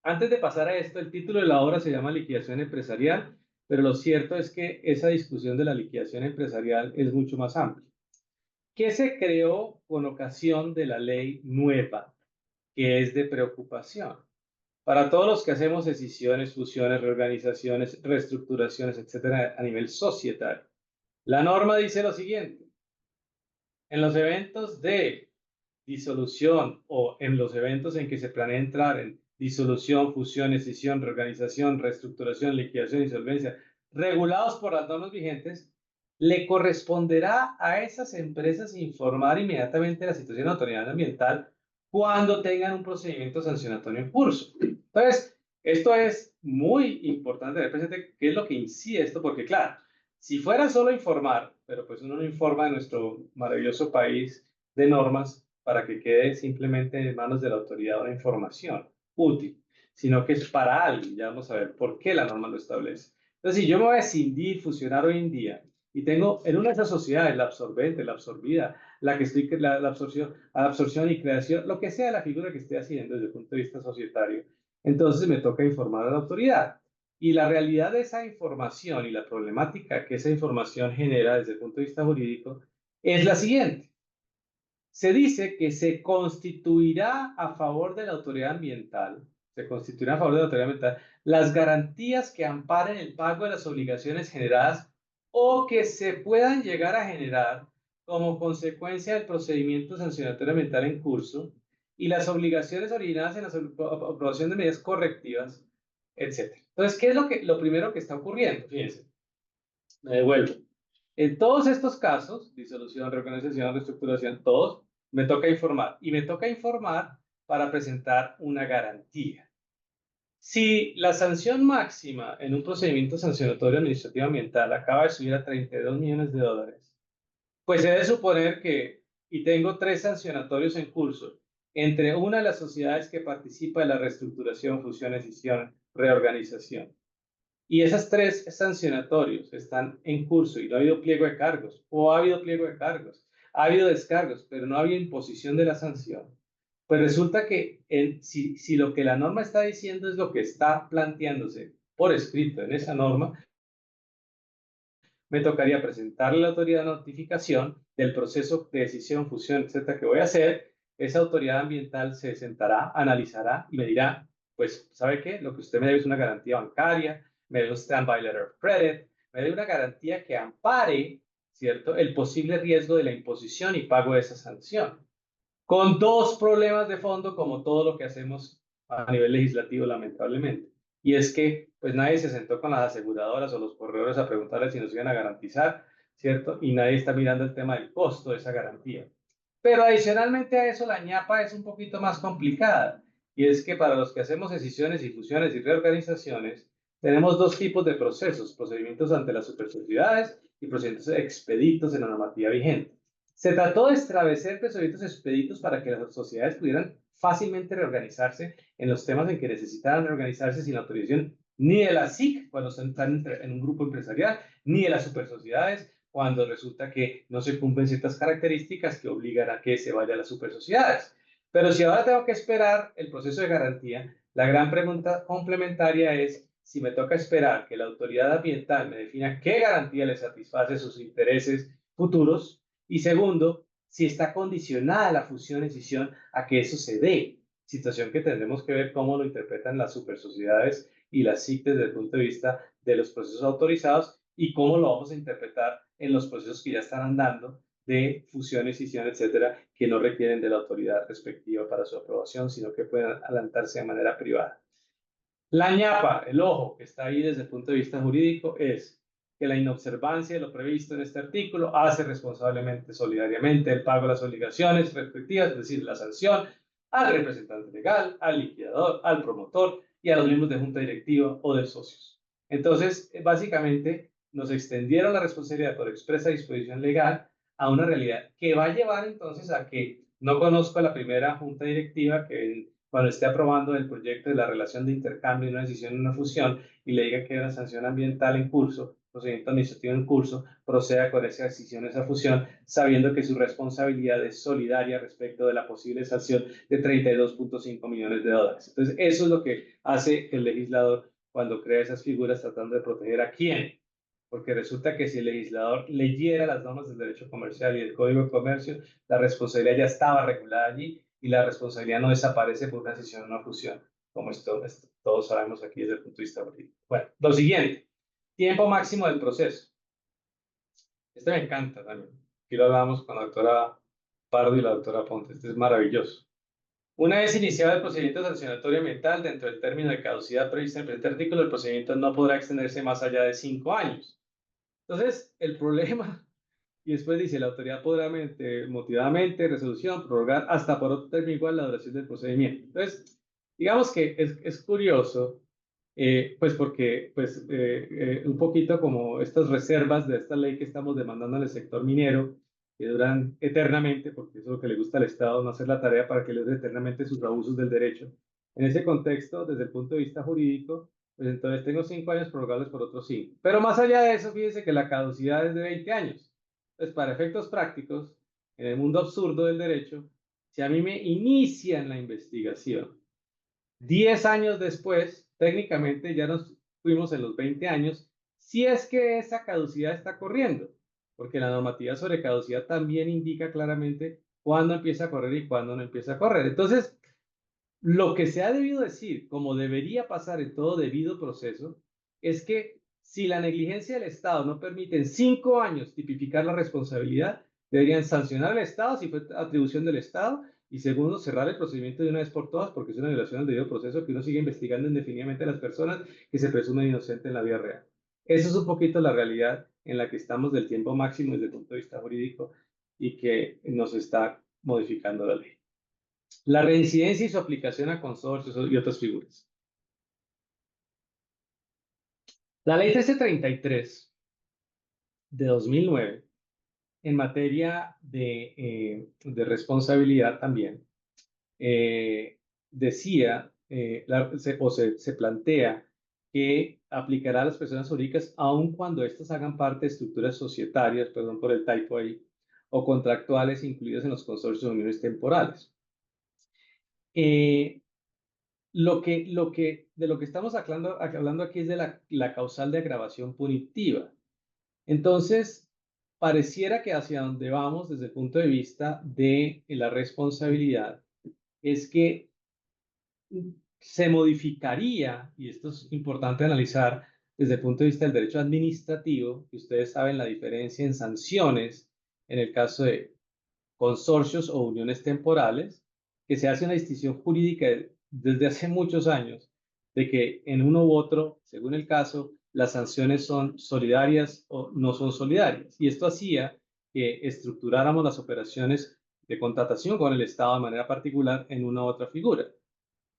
Antes de pasar a esto, el título de la obra se llama Liquidación empresarial, pero lo cierto es que esa discusión de la liquidación empresarial es mucho más amplia. ¿Qué se creó con ocasión de la ley nueva, que es de preocupación? Para todos los que hacemos escisiones, fusiones, reorganizaciones, reestructuraciones, etcétera, a nivel societario. La norma dice lo siguiente: en los eventos de disolución o en los eventos en que se planea entrar en disolución, fusión, escisión, reorganización, reestructuración, liquidación, insolvencia, regulados por las normas vigentes, le corresponderá a esas empresas informar inmediatamente la situación de autoridad ambiental cuando tengan un procedimiento sancionatorio en curso. Entonces, esto es muy importante tener presente qué es lo que incide esto, porque claro, si fuera solo informar, pero pues uno no informa de nuestro maravilloso país de normas para que quede simplemente en manos de la autoridad una información útil, sino que es para alguien. Ya vamos a ver por qué la norma lo establece. Entonces, si yo me voy a escindir, fusionar hoy en día, y tengo en una de esas sociedades, la absorbente, la absorbida, la que estoy, la absorción y creación, lo que sea la figura que esté haciendo desde el punto de vista societario, entonces me toca informar a la autoridad. Y la realidad de esa información y la problemática que esa información genera desde el punto de vista jurídico es la siguiente. Se dice que se constituirá a favor de la autoridad ambiental, se constituirá a favor de la autoridad ambiental las garantías que amparen el pago de las obligaciones generadas o que se puedan llegar a generar como consecuencia del procedimiento sancionatorio ambiental en curso y las obligaciones originadas en la aprobación de medidas correctivas, etc. Entonces, ¿qué es lo primero que está ocurriendo? Fíjense, me devuelvo. En todos estos casos, disolución, reorganización, reestructuración, todos, me toca informar. Y me toca informar para presentar una garantía. Si la sanción máxima en un procedimiento sancionatorio administrativo ambiental acaba de subir a 32 millones de dólares, pues se debe suponer que, y tengo 3 sancionatorios en curso, entre una de las sociedades que participa en la reestructuración, fusión, escisión, reorganización, y esas 3 sancionatorios están en curso y no ha habido pliego de cargos, o ha habido pliego de cargos, ha habido descargos, pero no ha habido imposición de la sanción. Pues resulta que si lo que la norma está diciendo es lo que está planteándose por escrito en esa norma, me tocaría presentarle a la autoridad de notificación del proceso de decisión, fusión, etcétera, que voy a hacer. Esa autoridad ambiental se sentará, analizará y me dirá, pues, ¿sabe qué? Lo que usted me debe es una garantía bancaria, me debe un standby letter of credit, me debe una garantía que ampare, ¿cierto?, el posible riesgo de la imposición y pago de esa sanción. Con 2 problemas de fondo, como todo lo que hacemos a nivel legislativo, lamentablemente. Y es que, pues nadie se sentó con las aseguradoras o los corredores a preguntarles si nos iban a garantizar, ¿cierto? Y nadie está mirando el tema del costo de esa garantía. Pero adicionalmente a eso, la ñapa es un poquito más complicada. Y es que para los que hacemos decisiones y fusiones y reorganizaciones, tenemos dos tipos de procesos: procedimientos ante las supersociedades y procedimientos expeditos en la normativa vigente. Se trató de establecer procedimientos expeditos para que las sociedades pudieran fácilmente reorganizarse en los temas en que necesitaran reorganizarse sin autorización ni de la SIC cuando están en un grupo empresarial, ni de las supersociedades cuando resulta que no se cumplen ciertas características que obligan a que se vaya a las supersociedades. Pero si ahora tengo que esperar el proceso de garantía, la gran pregunta complementaria es si me toca esperar que la autoridad ambiental me defina qué garantía le satisface sus intereses futuros, y segundo, si está condicionada la fusión y escisión a que eso se dé, situación que tendremos que ver cómo lo interpretan las supersociedades y las SIC desde el punto de vista de los procesos autorizados y cómo lo vamos a interpretar en los procesos que ya están andando de fusión, escisión, etcétera, que no requieren de la autoridad respectiva para su aprobación, sino que pueden adelantarse de manera privada. La ñapa, el ojo que está ahí desde el punto de vista jurídico, es que la inobservancia de lo previsto en este artículo hace responsablemente, solidariamente, el pago de las obligaciones respectivas, es decir, la sanción al representante legal, al liquidador, al promotor y a los miembros de junta directiva o de socios. Entonces, básicamente, nos extendieron la responsabilidad por expresa disposición legal a una realidad que va a llevar entonces a que no conozco a la primera junta directiva que cuando esté aprobando el proyecto de la relación de intercambio, una decisión, una fusión, y le diga que hay una sanción ambiental en curso, procedimiento administrativo en curso, proceda con esa decisión, esa fusión, sabiendo que su responsabilidad es solidaria respecto de la posible sanción de 32.5 millones de dólares. Entonces, eso es lo que hace el legislador cuando crea esas figuras tratando de proteger a quién. Porque resulta que si el legislador leyera las normas del derecho comercial y el Código de Comercio, la responsabilidad ya estaba regulada allí y la responsabilidad no desaparece por una decisión o una fusión, como esto todos sabemos aquí desde el punto de vista jurídico. Bueno, lo siguiente, tiempo máximo del proceso. Este me encanta también. Aquí lo hablábamos con la doctora Pardo y la doctora Ponte. Este es maravilloso. Una vez iniciado el procedimiento sancionatorio ambiental dentro del término de caducidad previsto en el presente artículo, el procedimiento no podrá extenderse más allá de 5 años. Entonces, el problema, y después dice, la autoridad podrá motivadamente, resolución, prorrogar hasta por otro término igual la duración del procedimiento. Entonces, digamos que es curioso, pues porque un poquito como estas reservas de esta ley que estamos demandando en el sector minero, que duran eternamente, porque eso es lo que le gusta al Estado, no hacer la tarea para que le dure eternamente sus abusos del derecho. En ese contexto, desde el punto de vista jurídico, pues entonces tengo 5 años prorrogables por otros 5. Pero más allá de eso, fíjense que la caducidad es de 20 años. Entonces, para efectos prácticos, en el mundo absurdo del derecho, si a mí me inician la investigación 10 años después, técnicamente ya nos fuimos en los 20 años, si es que esa caducidad está corriendo, porque la normativa sobre caducidad también indica claramente cuándo empieza a correr y cuándo no empieza a correr. Entonces, lo que se ha debido decir, como debería pasar en todo debido proceso, es que si la negligencia del Estado no permite en 5 años tipificar la responsabilidad, deberían sancionar al Estado si fue atribución del Estado, y segundo, cerrar el procedimiento de una vez por todas, porque es una violación del debido proceso que uno sigue investigando indefinidamente a las personas que se presumen inocentes en la vida real. Eso es un poquito la realidad en la que estamos del tiempo máximo desde el punto de vista jurídico y que nos está modificando la ley. La reincidencia y su aplicación a consorcios y otras figuras. La ley 1333 de 2009, en materia de responsabilidad también, decía, se plantea que aplicará a las personas jurídicas aun cuando éstas hagan parte de estructuras societarias, perdón por el typo ahí, o contractuales incluidas en los consorcios o uniones temporales. De lo que estamos hablando aquí es de la causal de agravación punitiva. Entonces, pareciera que hacia donde vamos desde el punto de vista de la responsabilidad es que se modificaría, y esto es importante analizar desde el punto de vista del derecho administrativo, que ustedes saben la diferencia en sanciones en el caso de consorcios o uniones temporales, que se hace una distinción jurídica desde hace muchos años, de que en uno u otro, según el caso, las sanciones son solidarias o no son solidarias. Y esto hacía que estructuráramos las operaciones de contratación con el Estado de manera particular en una u otra figura.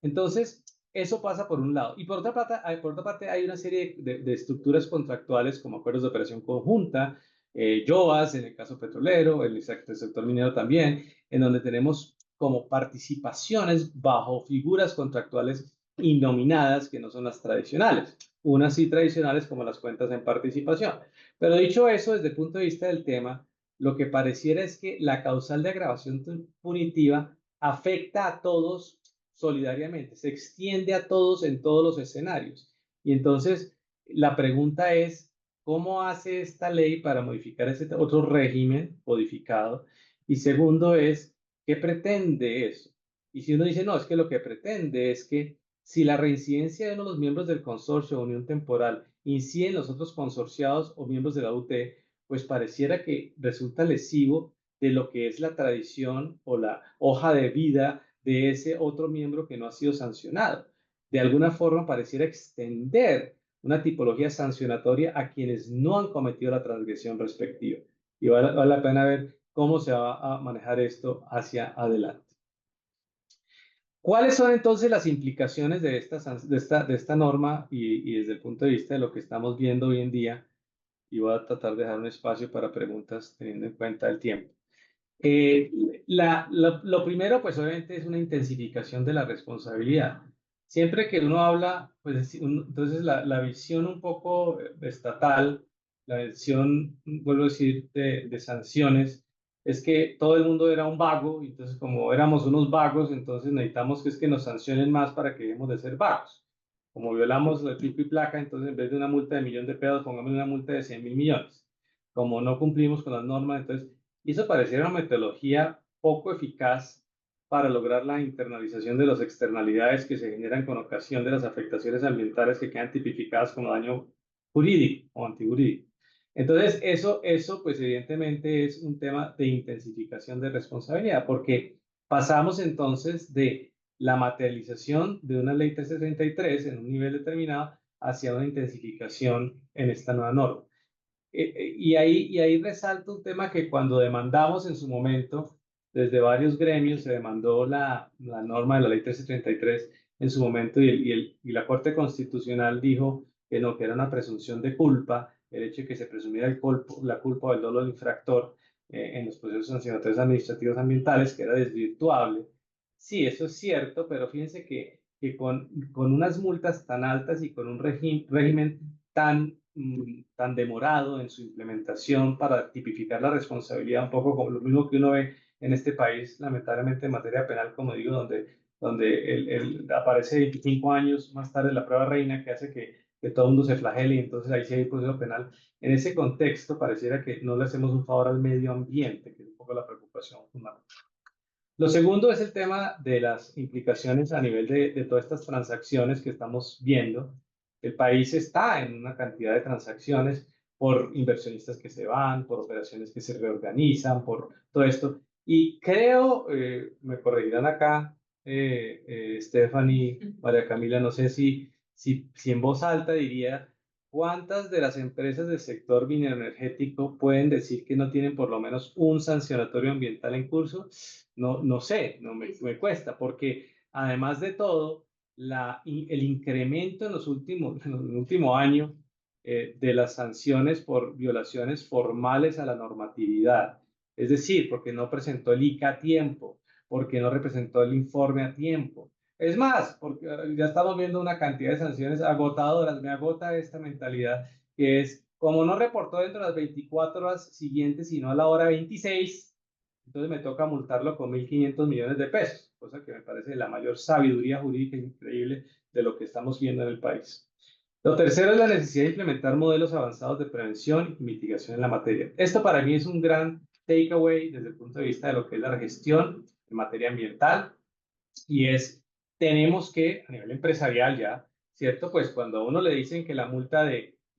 Entonces, eso pasa por un lado. Y por otra parte hay una serie de estructuras contractuales como acuerdos de operación conjunta, YOAS en el caso petrolero, en el sector minero también, en donde tenemos como participaciones bajo figuras contractuales innominadas que no son las tradicionales. Unas sí tradicionales como las cuentas en participación. Pero dicho eso, desde el punto de vista del tema, lo que pareciera es que la causal de agravación punitiva afecta a todos solidariamente, se extiende a todos en todos los escenarios. Y entonces la pregunta es, ¿cómo hace esta ley para modificar ese otro régimen codificado? Y segundo es, ¿qué pretende eso? Y si uno dice, no, es que lo que pretende es que si la reincidencia de uno de los miembros del consorcio o unión temporal incide en los otros consorciados o miembros de la UT, pues pareciera que resulta lesivo de lo que es la tradición o la hoja de vida de ese otro miembro que no ha sido sancionado. De alguna forma pareciera extender una tipología sancionatoria a quienes no han cometido la transgresión respectiva. Y vale la pena ver cómo se va a manejar esto hacia adelante. ¿Cuáles son entonces las implicaciones de esta norma y desde el punto de vista de lo que estamos viendo hoy en día? Y voy a tratar de dejar un espacio para preguntas teniendo en cuenta el tiempo. Lo primero, pues obviamente es una intensificación de la responsabilidad. Siempre que uno habla, pues entonces la visión un poco estatal, la visión, vuelvo a decir, de sanciones, es que todo el mundo era un vago, y entonces como éramos unos vagos, entonces necesitamos que es que nos sancionen más para que dejemos de ser vagos. Como violamos el pico y placa, entonces en vez de una multa de 1.000.000 de pesos, pongamos una multa de 100.000 millones. Como no cumplimos con las normas, entonces y eso pareciera una metodología poco eficaz para lograr la internalización de las externalidades que se generan con ocasión de las afectaciones ambientales que quedan tipificadas como daño jurídico o antijurídico. Entonces, eso pues evidentemente es un tema de intensificación de responsabilidad, porque pasamos entonces de la materialización de una ley 1333 en un nivel determinado hacia una intensificación en esta nueva norma. Y ahí resalta un tema que cuando demandamos en su momento, desde varios gremios se demandó la norma de la ley 1333 en su momento y la Corte Constitucional dijo que no, que era una presunción de culpa, el hecho de que se presumiera la culpa o el dolo del infractor en los procesos sancionatorios administrativos ambientales, que era desvirtuable. Sí, eso es cierto, pero fíjense que con unas multas tan altas y con un régimen tan demorado en su implementación para tipificar la responsabilidad, un poco como lo mismo que uno ve en este país, lamentablemente en materia penal, como digo, donde aparece 25 años más tarde la prueba reina que hace que todo el mundo se flagele y entonces ahí sí hay proceso penal. En ese contexto pareciera que no le hacemos un favor al medio ambiente, que es un poco la preocupación fundamental. Lo segundo es el tema de las implicaciones a nivel de todas estas transacciones que estamos viendo. El país está en una cantidad de transacciones por inversionistas que se van, por operaciones que se reorganizan, por todo esto. Y creo, me corregirán acá, Stephanie, María Camila, no sé si en voz alta diría, ¿cuántas de las empresas del sector mineroenergético pueden decir que no tienen por lo menos un sancionatorio ambiental en curso? No sé, me cuesta, porque además de todo, el incremento en el último año de las sanciones por violaciones formales a la normatividad, es decir, porque no presentó el ICA a tiempo, porque no representó el informe a tiempo. Es más, porque ya estamos viendo una cantidad de sanciones agotadoras, me agota esta mentalidad, que es, como no reportó dentro de las 24 horas siguientes, sino a la hora 26, entonces me toca multarlo con 1.500 millones de pesos, cosa que me parece la mayor sabiduría jurídica increíble de lo que estamos viendo en el país. Lo tercero es la necesidad de implementar modelos avanzados de prevención y mitigación en la materia. Esto para mí es un gran takeaway desde el punto de vista de lo que es la gestión en materia ambiental y tenemos que, a nivel empresarial ya, ¿cierto? Pues cuando a uno le dicen que la multa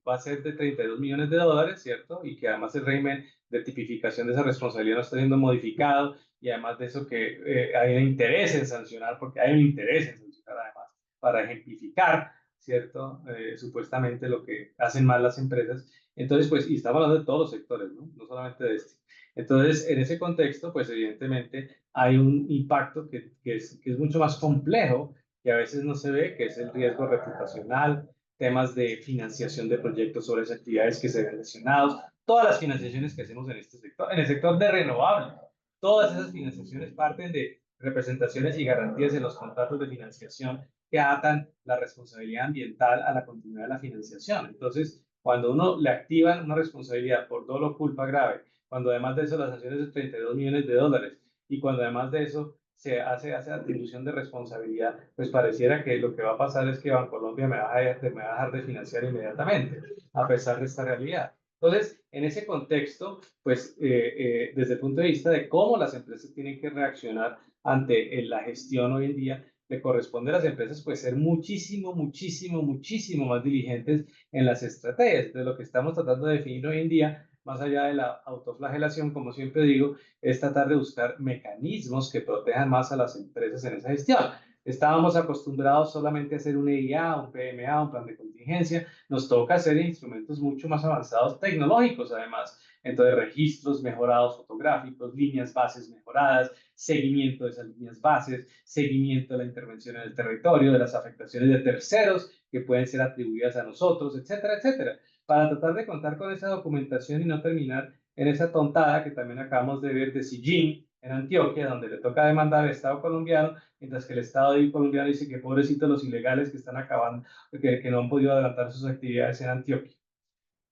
va a ser de 32 millones de dólares, ¿cierto? Y que además el régimen de tipificación de esa responsabilidad no está siendo modificado y además de eso que hay un interés en sancionar, porque hay un interés en sancionar además, para ejemplificar, ¿cierto? Supuestamente lo que hacen mal las empresas. Entonces, pues, y estamos hablando de todos los sectores, ¿no? No solamente de este. Entonces, en ese contexto, pues, evidentemente hay un impacto que es mucho más complejo, que a veces no se ve, que es el riesgo reputacional, temas de financiación de proyectos sobre esas actividades que se ven lesionados, todas las financiaciones que hacemos en este sector, en el sector de renovables. Todas esas financiaciones parten de representaciones y garantías en los contratos de financiación que atan la responsabilidad ambiental a la continuidad de la financiación. Entonces, cuando uno le activan una responsabilidad por dolo o culpa grave, cuando además de eso la sanción es de 32 millones de dólares y cuando además de eso se hace atribución de responsabilidad, pues pareciera que lo que va a pasar es que Bancolombia me va a dejar de financiar inmediatamente, a pesar de esta realidad. Entonces, en ese contexto, pues desde el punto de vista de cómo las empresas tienen que reaccionar ante la gestión hoy en día, le corresponde a las empresas pues ser muchísimo, muchísimo, muchísimo más diligentes en las estrategias. Entonces, lo que estamos tratando de definir hoy en día, más allá de la autoflagelación, como siempre digo, es tratar de buscar mecanismos que protejan más a las empresas en esa gestión. Estábamos acostumbrados solamente a hacer un EIA, un PMA, un plan de contingencia. Nos toca hacer instrumentos mucho más avanzados tecnológicos, además. Entonces, registros mejorados fotográficos, líneas bases mejoradas, seguimiento de esas líneas bases, seguimiento de la intervención en el territorio, de las afectaciones de terceros que pueden ser atribuidas a nosotros, etcétera, etcétera, para tratar de contar con esa documentación y no terminar en esa tontada que también acabamos de ver de Sillín, en Antioquia, donde le toca demandar al Estado colombiano, mientras que el Estado colombiano dice que pobrecitos los ilegales que están acabando, que no han podido adelantar sus actividades en Antioquia.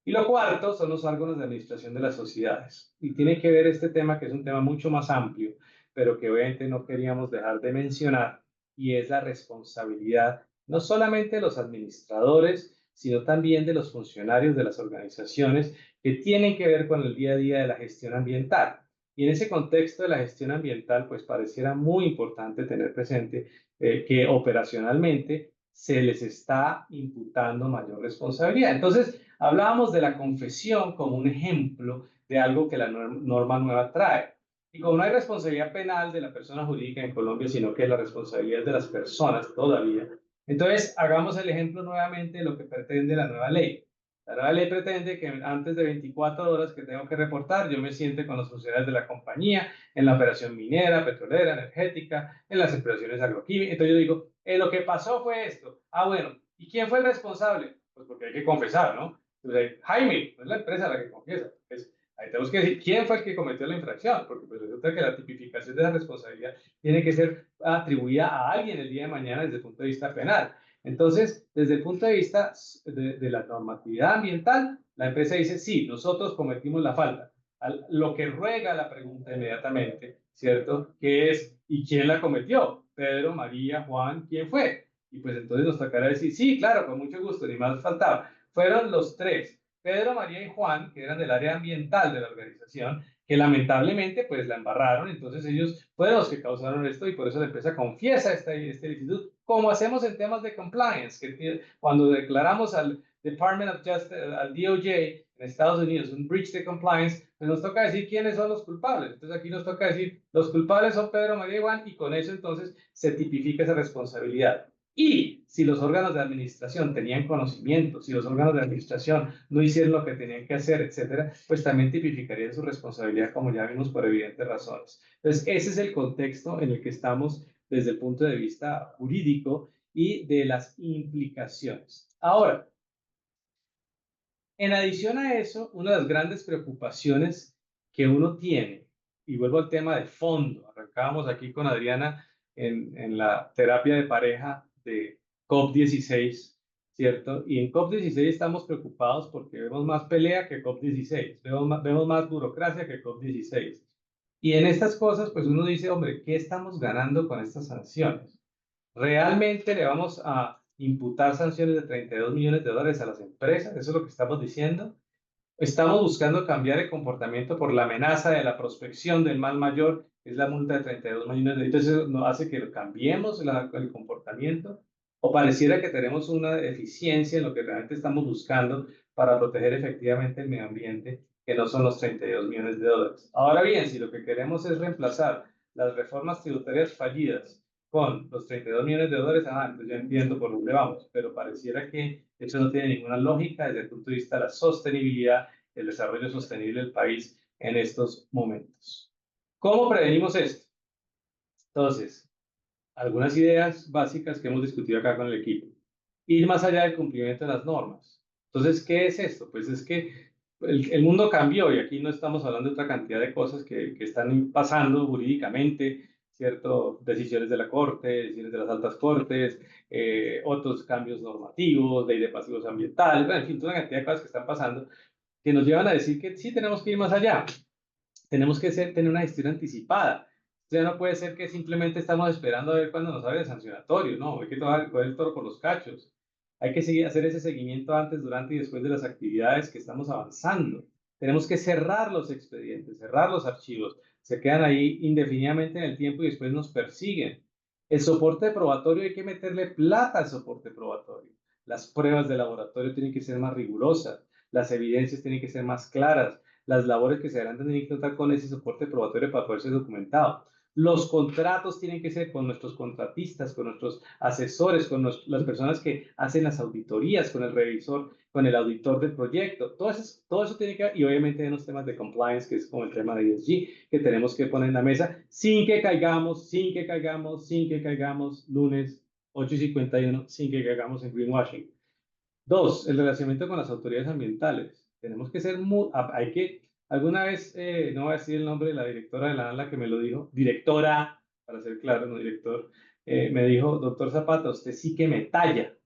Y lo cuarto son los órganos de administración de las sociedades. Y tiene que ver este tema, que es un tema mucho más amplio, pero que obviamente no queríamos dejar de mencionar, y es la responsabilidad no solamente de los administradores, sino también de los funcionarios de las organizaciones que tienen que ver con el día a día de la gestión ambiental. Y en ese contexto de la gestión ambiental, pues pareciera muy importante tener presente que operacionalmente se les está imputando mayor responsabilidad. Entonces, hablábamos de la confesión como un ejemplo de algo que la norma nueva trae. Y como no hay responsabilidad penal de la persona jurídica en Colombia, sino que la responsabilidad de las personas todavía, entonces hagamos el ejemplo nuevamente de lo que pretende la nueva ley. La nueva ley pretende que antes de 24 horas que tengo que reportar, yo me siente con los funcionarios de la compañía, en la operación minera, petrolera, energética, en las operaciones agroquímicas. Entonces yo digo, lo que pasó fue esto. Ah, bueno, ¿y quién fue el responsable? Pues porque hay que confesar, ¿no? Entonces, Jaime, no es la empresa la que confiesa. Entonces, ahí tenemos que decir quién fue el que cometió la infracción, porque pues resulta que la tipificación de la responsabilidad tiene que ser atribuida a alguien el día de mañana desde el punto de vista penal. Entonces, desde el punto de vista de la normatividad ambiental, la empresa dice, sí, nosotros cometimos la falta. Lo que ruega la pregunta inmediatamente, ¿cierto? Que es, ¿y quién la cometió? Pedro, María, Juan, ¿quién fue? Y pues entonces nos tocará decir, sí, claro, con mucho gusto, ni más faltaba. Fueron los tres, Pedro, María y Juan, que eran del área ambiental de la organización, que lamentablemente pues la embarraron, entonces ellos fueron los que causaron esto y por eso la empresa confiesa este ilicitud, como hacemos en temas de compliance, que cuando declaramos al Department of Justice, al DOJ en Estados Unidos, un breach de compliance, pues nos toca decir quiénes son los culpables. Entonces aquí nos toca decir, los culpables son Pedro, María y Juan, y con eso entonces se tipifica esa responsabilidad. Y si los órganos de administración tenían conocimiento, si los órganos de administración no hicieron lo que tenían que hacer, etcétera, pues también tipificarían su responsabilidad, como ya vimos, por evidentes razones. Entonces, ese es el contexto en el que estamos desde el punto de vista jurídico y de las implicaciones. Ahora, en adición a eso, una de las grandes preocupaciones que uno tiene, y vuelvo al tema de fondo, arrancábamos aquí con Adriana en la terapia de pareja de COP16, ¿cierto? Y en COP16 estamos preocupados porque vemos más pelea que COP16, vemos más burocracia que COP16. Y en estas cosas, pues uno dice, hombre, ¿qué estamos ganando con estas sanciones? ¿Realmente le vamos a imputar sanciones de 32 millones de dólares a las empresas? ¿Eso es lo que estamos diciendo? Estamos buscando cambiar el comportamiento por la amenaza de la prospección del mal mayor, que es la multa de 32 millones de dólares. Entonces, ¿no hace que cambiemos el comportamiento? ¿O pareciera que tenemos una deficiencia en lo que realmente estamos buscando para proteger efectivamente el medio ambiente, que no son los 32 millones de dólares? Ahora bien, si lo que queremos es reemplazar las reformas tributarias fallidas con los 32 millones de dólares, entonces ya entiendo por dónde vamos, pero pareciera que eso no tiene ninguna lógica desde el punto de vista de la sostenibilidad, el desarrollo sostenible del país en estos momentos. ¿Cómo prevenimos esto? Entonces, algunas ideas básicas que hemos discutido acá con el equipo. Ir más allá del cumplimiento de las normas. Entonces, ¿qué es esto? Pues es que el mundo cambió y aquí no estamos hablando de otra cantidad de cosas que están pasando jurídicamente, ¿cierto? Decisiones de la Corte, decisiones de las altas cortes, otros cambios normativos, ley de pasivos ambientales, bueno, en fin, toda una cantidad de cosas que están pasando que nos llevan a decir que sí tenemos que ir más allá. Tenemos que tener una gestión anticipada. O sea, no puede ser que simplemente estamos esperando a ver cuándo nos abre el sancionatorio, no, hay que coger el toro por los cachos. Hay que hacer ese seguimiento antes, durante y después de las actividades que estamos avanzando. Tenemos que cerrar los expedientes, cerrar los archivos. Se quedan ahí indefinidamente en el tiempo y después nos persiguen. El soporte probatorio, hay que meterle plata al soporte probatorio. Las pruebas de laboratorio tienen que ser más rigurosas. Las evidencias tienen que ser más claras. Las labores que se harán tienen que contar con ese soporte probatorio para poder ser documentado. Los contratos tienen que ser con nuestros contratistas, con nuestros asesores, con las personas que hacen las auditorías, con el revisor, con el auditor del proyecto. Todo eso tiene que, y obviamente hay unos temas de compliance, que es como el tema de ESG, que tenemos que poner en la mesa sin que caigamos, lunes 8:51, sin que caigamos en greenwashing. Dos, el relacionamiento con las autoridades ambientales. Tenemos que ser muy, hay que, alguna vez, no voy a decir el nombre de la directora de la ANLA que me lo dijo, directora, para ser claro, no director, me dijo, doctor Zapata, usted sí que me talla.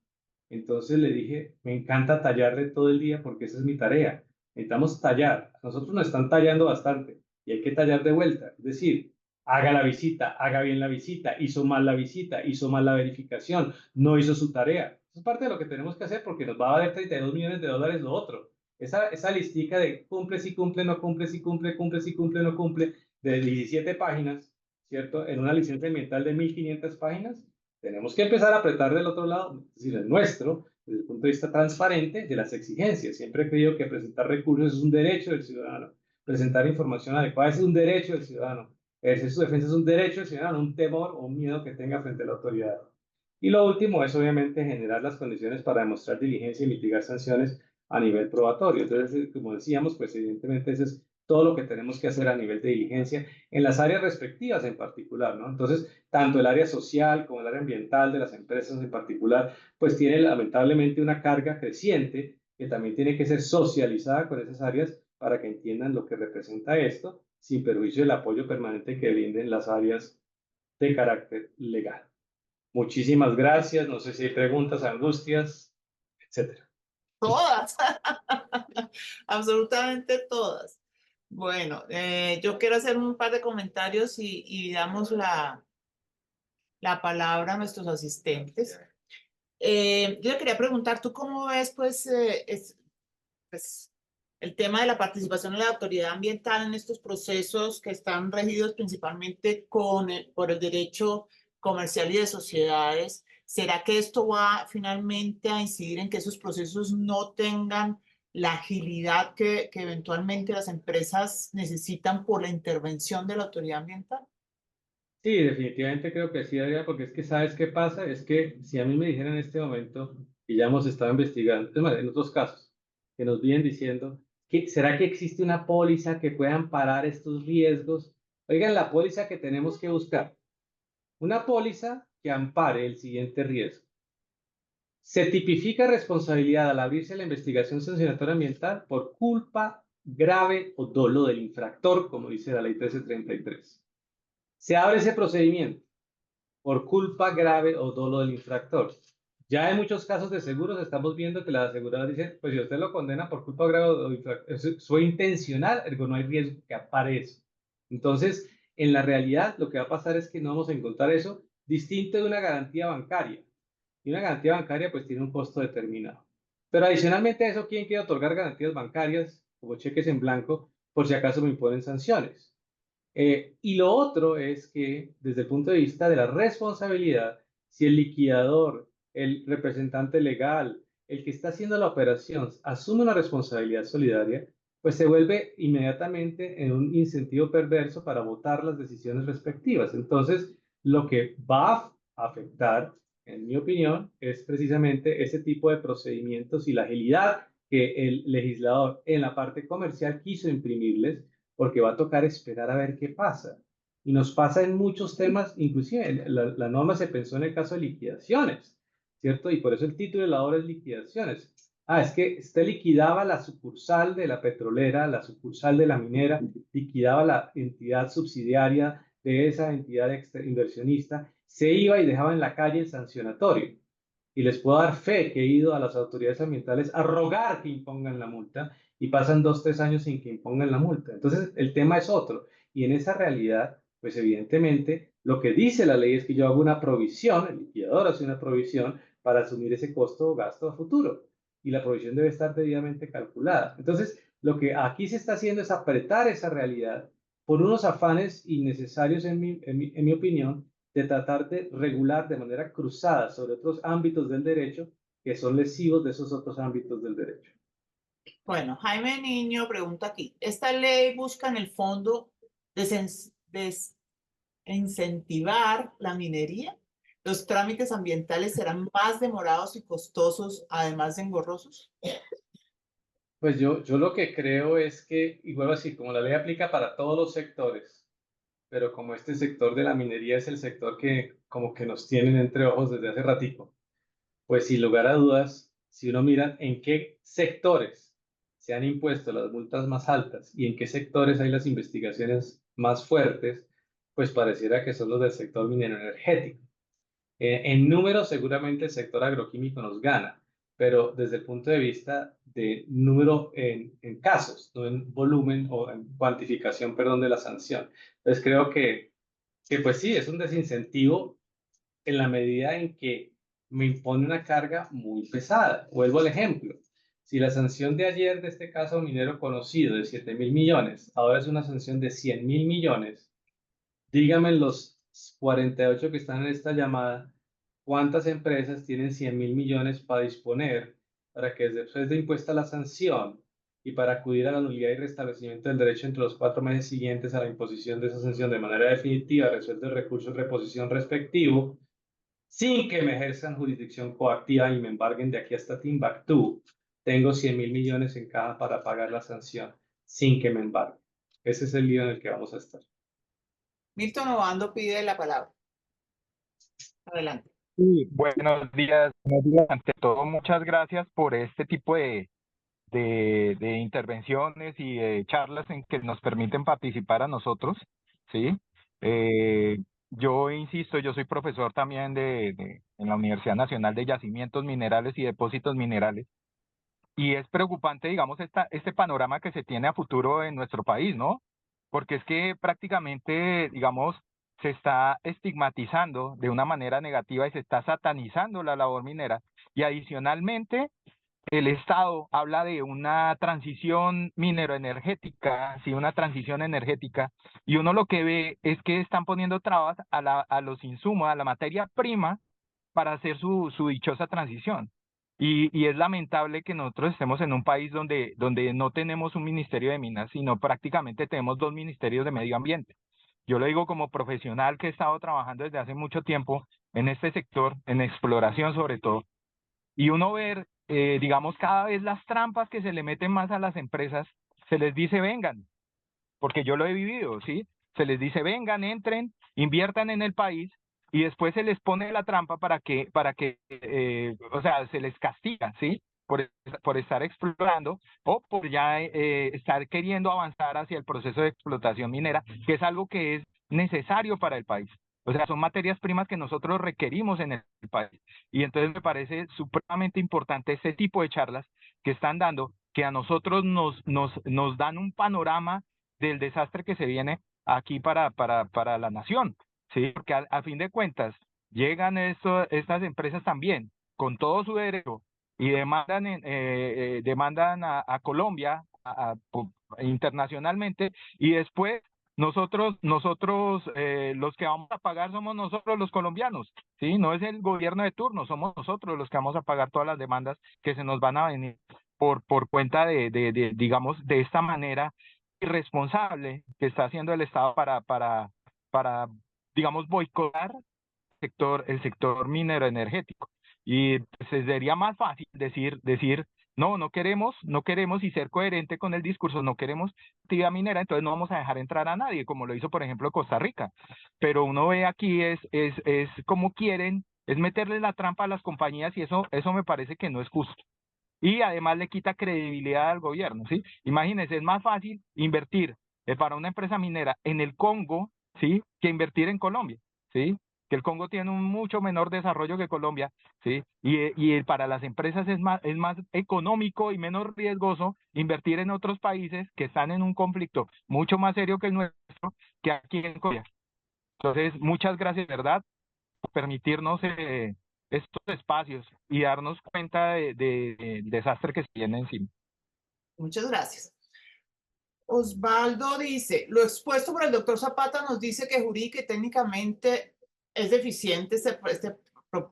Entonces le dije, me encanta tallarle todo el día porque esa es mi tarea. Necesitamos tallar. Nosotros nos están tallando bastante y hay que tallar de vuelta. Es decir, haga la visita, haga bien la visita, hizo mal la visita, hizo mal la verificación, no hizo su tarea. Eso es parte de lo que tenemos que hacer porque nos va a valer 32 millones de dólares lo otro. Esa listica de cumple, si cumple, no cumple, si cumple, cumple, si cumple, no cumple, de 17 páginas, ¿cierto? En una licencia ambiental de 1.500 páginas, tenemos que empezar a apretar del otro lado, es decir, el nuestro, desde el punto de vista transparente de las exigencias. Siempre he creído que presentar recursos es un derecho del ciudadano, presentar información adecuada es un derecho del ciudadano, ejercer su defensa es un derecho del ciudadano, un temor o un miedo que tenga frente a la autoridad. Y lo último es obviamente generar las condiciones para demostrar diligencia y mitigar sanciones a nivel probatorio. Entonces, como decíamos, pues evidentemente ese es todo lo que tenemos que hacer a nivel de diligencia en las áreas respectivas en particular, ¿no? Entonces, tanto el área social como el área ambiental de las empresas en particular, pues tiene lamentablemente una carga creciente que también tiene que ser socializada con esas áreas para que entiendan lo que representa esto, sin perjuicio del apoyo permanente que brinden las áreas de carácter legal. Muchísimas gracias. No sé si hay preguntas, angustias, etcétera. Todas, absolutamente todas. Bueno, yo quiero hacer un par de comentarios y damos la palabra a nuestros asistentes. Yo le quería preguntar, ¿tú cómo ves pues, pues el tema de la participación de la autoridad ambiental en estos procesos que están regidos principalmente por el derecho comercial y de sociedades? ¿Será que esto va finalmente a incidir en que esos procesos no tengan la agilidad que eventualmente las empresas necesitan por la intervención de la autoridad ambiental? Sí, definitivamente creo que sí, Adrián, porque es que ¿sabes qué pasa? Es que si a mí me dijeran en este momento, y ya hemos estado investigando, es más, en otros casos, que nos vienen diciendo, ¿será que existe una póliza que pueda amparar estos riesgos? Oigan, la póliza que tenemos que buscar, una póliza que ampare el siguiente riesgo. Se tipifica responsabilidad al abrirse la investigación sancionatoria ambiental por culpa grave o dolo del infractor, como dice la ley 1333. Se abre ese procedimiento por culpa grave o dolo del infractor. Ya en muchos casos de seguros estamos viendo que las aseguradoras dicen, pues si usted lo condena por culpa grave o infractor, fue intencional, ergo no hay riesgo que aparezca. Entonces, en la realidad, lo que va a pasar es que no vamos a encontrar eso distinto de una garantía bancaria. Y una garantía bancaria pues tiene un costo determinado. Pero adicionalmente a eso, ¿quién quiere otorgar garantías bancarias como cheques en blanco por si acaso me imponen sanciones? Y lo otro es que desde el punto de vista de la responsabilidad, si el liquidador, el representante legal, el que está haciendo la operación, asume una responsabilidad solidaria, pues se vuelve inmediatamente en un incentivo perverso para votar las decisiones respectivas. Entonces, lo que va afectar, en mi opinión, es precisamente ese tipo de procedimientos y la agilidad que el legislador en la parte comercial quiso imprimirles, porque va a tocar esperar a ver qué pasa. Y nos pasa en muchos temas, inclusive la norma se pensó en el caso de liquidaciones, ¿cierto? Y por eso el título de la obra es liquidaciones. Ah, es que usted liquidaba la sucursal de la petrolera, la sucursal de la minera, liquidaba la entidad subsidiaria de esa entidad inversionista, se iba y dejaba en la calle el sancionatorio. Y les puedo dar fe que he ido a las autoridades ambientales a rogar que impongan la multa y pasan 2, 3 años sin que impongan la multa. Entonces, el tema es otro. Y en esa realidad, pues evidentemente, lo que dice la ley es que yo hago una provisión, el liquidador hace una provisión para asumir ese costo o gasto a futuro. Y la provisión debe estar debidamente calculada. Entonces, lo que aquí se está haciendo es apretar esa realidad por unos afanes innecesarios, en mi opinión, de tratar de regular de manera cruzada sobre otros ámbitos del derecho que son lesivos de esos otros ámbitos del derecho. Bueno, Jaime Niño pregunta aquí, ¿esta ley busca en el fondo desincentivar la minería? ¿Los trámites ambientales serán más demorados y costosos, además de engorrosos? Pues yo lo que creo es que, igual así, como la ley aplica para todos los sectores, pero como este sector de la minería es el sector que como que nos tienen entre ojos desde hace ratico, pues sin lugar a dudas, si uno mira en qué sectores se han impuesto las multas más altas y en qué sectores hay las investigaciones más fuertes, pues pareciera que son los del sector minero energético. En números, seguramente el sector agroquímico nos gana, pero desde el punto de vista de número en casos, no en volumen o en cuantificación, perdón, de la sanción. Entonces creo que pues sí, es un desincentivo en la medida en que me impone una carga muy pesada. Vuelvo al ejemplo. Si la sanción de ayer de este caso minero conocido de 7.000 millones, ahora es una sanción de 100.000 millones, dígame los 48 que están en esta llamada, ¿cuántas empresas tienen 100.000 millones para disponer para que después de impuesta la sanción y para acudir a la nulidad y restablecimiento del derecho entre los 4 meses siguientes a la imposición de esa sanción de manera definitiva, resuelto el recurso de reposición respectivo, sin que me ejerzan jurisdicción coactiva y me embarguen de aquí hasta Timbuktu? Tengo 100.000 millones en caja para pagar la sanción sin que me embarguen. Ese es el lío en el que vamos a estar. Milton Obando pide la palabra. Adelante. Sí, buenos días. Buenos días. Ante todo, muchas gracias por este tipo de intervenciones y de charlas en que nos permiten participar a nosotros, ¿sí? Yo insisto, yo soy profesor también en la Universidad Nacional de Yacimientos Minerales y Depósitos Minerales, y es preocupante, digamos, este panorama que se tiene a futuro en nuestro país, ¿no? Porque es que prácticamente, digamos, se está estigmatizando de una manera negativa y se está satanizando la labor minera. Y adicionalmente, el Estado habla de una transición mineroenergética, sí, una transición energética, y uno lo que ve es que están poniendo trabas a los insumos, a la materia prima para hacer su dichosa transición. Y es lamentable que nosotros estemos en un país donde no tenemos un ministerio de minas, sino prácticamente tenemos dos ministerios de medio ambiente. Yo lo digo como profesional que he estado trabajando desde hace mucho tiempo en este sector, en exploración sobre todo, y uno ver, digamos, cada vez las trampas que se le meten más a las empresas, se les dice vengan, porque yo lo he vivido, ¿sí? Se les dice vengan, entren, inviertan en el país y después se les pone la trampa o sea, se les castiga, ¿sí? Por estar explorando o por ya estar queriendo avanzar hacia el proceso de explotación minera, que es algo que es necesario para el país. O sea, son materias primas que nosotros requerimos en el país. Y entonces me parece supremamente importante este tipo de charlas que están dando, que a nosotros nos dan un panorama del desastre que se viene aquí para la nación, ¿sí? Porque a fin de cuentas llegan estas empresas también con todo su derecho y demandan a Colombia internacionalmente, y después nosotros los que vamos a pagar somos nosotros los colombianos, ¿sí? No es el gobierno de turno, somos nosotros los que vamos a pagar todas las demandas que se nos van a venir por cuenta digamos, de esta manera irresponsable que está haciendo el Estado para digamos, boicotar el sector minero energético. Y pues, sería más fácil decir, no, no queremos y ser coherente con el discurso, no queremos actividad minera, entonces no vamos a dejar entrar a nadie, como lo hizo, por ejemplo, Costa Rica. Pero uno ve aquí es como quieren, es meterle la trampa a las compañías y eso me parece que no es justo. Y además le quita credibilidad al gobierno, ¿sí? Imagínense, es más fácil invertir para una empresa minera en el Congo, ¿sí? Que invertir en Colombia, ¿sí? Que el Congo tiene un mucho menor desarrollo que Colombia, ¿sí? Y para las empresas es más económico y menos riesgoso invertir en otros países que están en un conflicto mucho más serio que el nuestro, que aquí en Colombia. Entonces, muchas gracias, ¿verdad? Por permitirnos estos espacios y darnos cuenta del desastre que se viene encima. Muchas gracias. Osvaldo dice, lo expuesto por el doctor Zapata nos dice que jurídica y técnicamente es deficiente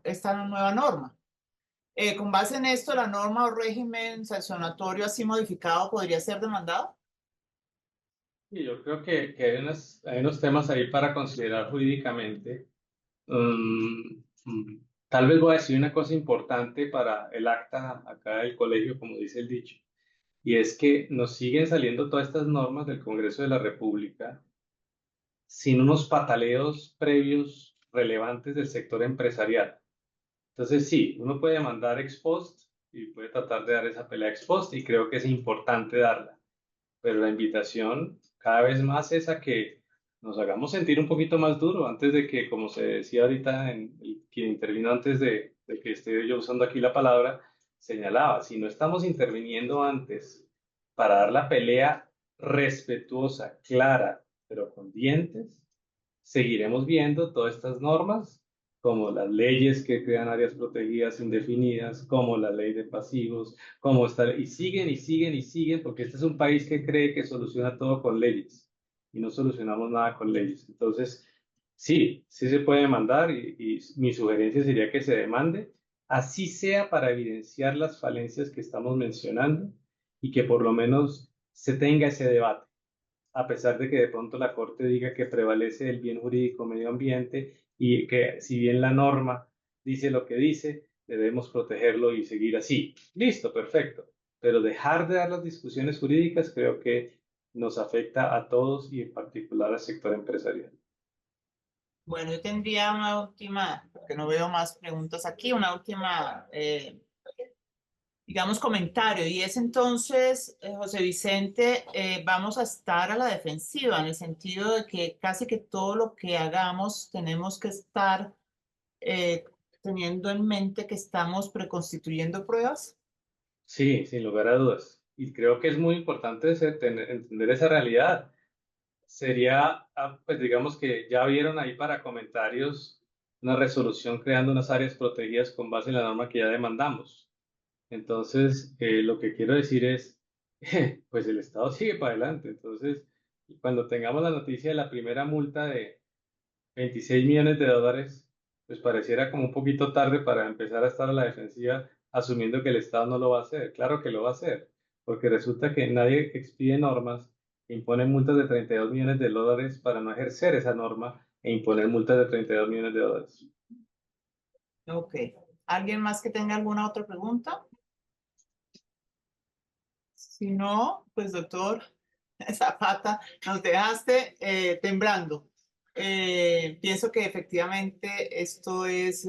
esta nueva norma. Con base en esto, la norma o régimen sancionatorio así modificado podría ser demandado. Y yo creo que hay unos temas ahí para considerar jurídicamente. Tal vez voy a decir una cosa importante para el acta acá del colegio, como dice el dicho, y es que nos siguen saliendo todas estas normas del Congreso de la República sin unos pataleos previos relevantes del sector empresarial. Entonces, sí, uno puede mandar ex post y puede tratar de dar esa pelea ex post y creo que es importante darla, pero la invitación cada vez más es a que nos hagamos sentir un poquito más duro antes de que, como se decía ahorita, quien intervino antes de que esté yo usando aquí la palabra, señalaba, si no estamos interviniendo antes para dar la pelea respetuosa, clara, pero con dientes, seguiremos viendo todas estas normas, como las leyes que crean áreas protegidas indefinidas, como la ley de pasivos, como está, y siguen y siguen y siguen, porque este es un país que cree que soluciona todo con leyes y no solucionamos nada con leyes. Entonces, sí, sí se puede demandar y mi sugerencia sería que se demande, así sea para evidenciar las falencias que estamos mencionando y que por lo menos se tenga ese debate a pesar de que de pronto la Corte diga que prevalece el bien jurídico medio ambiente y que si bien la norma dice lo que dice, debemos protegerlo y seguir así. Listo, perfecto. Pero dejar de dar las discusiones jurídicas creo que nos afecta a todos y en particular al sector empresarial. Bueno, yo tendría una última, porque no veo más preguntas aquí, una última, digamos, comentario, y es entonces, José Vicente, vamos a estar a la defensiva en el sentido de que casi que todo lo que hagamos tenemos que estar teniendo en mente que estamos preconstituyendo pruebas. Sí, sin lugar a dudas. Y creo que es muy importante entender esa realidad. Sería, pues digamos que ya vieron ahí para comentarios una resolución creando unas áreas protegidas con base en la norma que ya demandamos. Entonces, lo que quiero decir es, pues el Estado sigue para adelante. Entonces, cuando tengamos la noticia de la primera multa de 26 millones de dólares, pues pareciera como un poquito tarde para empezar a estar a la defensiva, asumiendo que el Estado no lo va a hacer. Claro que lo va a hacer, porque resulta que nadie expide normas que imponen multas de 32 millones de dólares para no ejercer esa norma e imponer multas de 32 millones de dólares. Ok. ¿Alguien más que tenga alguna otra pregunta? Si no, pues doctor Zapata, nos dejaste temblando. Pienso que efectivamente esto es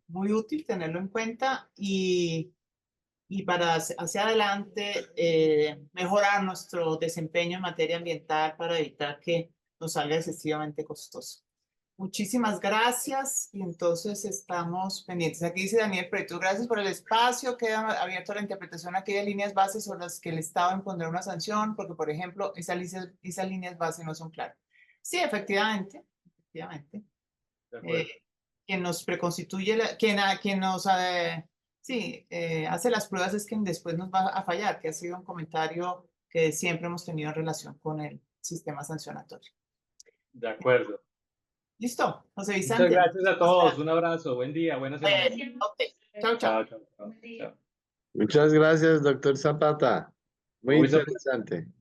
muy útil tenerlo en cuenta y para hacia adelante mejorar nuestro desempeño en materia ambiental para evitar que nos salga excesivamente costoso. Muchísimas gracias y entonces estamos pendientes. Aquí dice Daniel Preto, gracias por el espacio. Queda abierto a la interpretación aquí de líneas bases sobre las que el Estado impondrá una sanción porque, por ejemplo, esas líneas bases no son claras. Sí, efectivamente, efectivamente. ¿De acuerdo? Quien nos preconstituye, quien nos hace las pruebas es quien después nos va a fallar, que ha sido un comentario que siempre hemos tenido en relación con el sistema sancionatorio. De acuerdo. Listo, José Muchas Vicente. gracias a todos. Un abrazo. Buen día. Buena semana. Chao, chao. Chao, chao, chao, chao. Muchas gracias, doctor Zapata. Muy Muy interesante.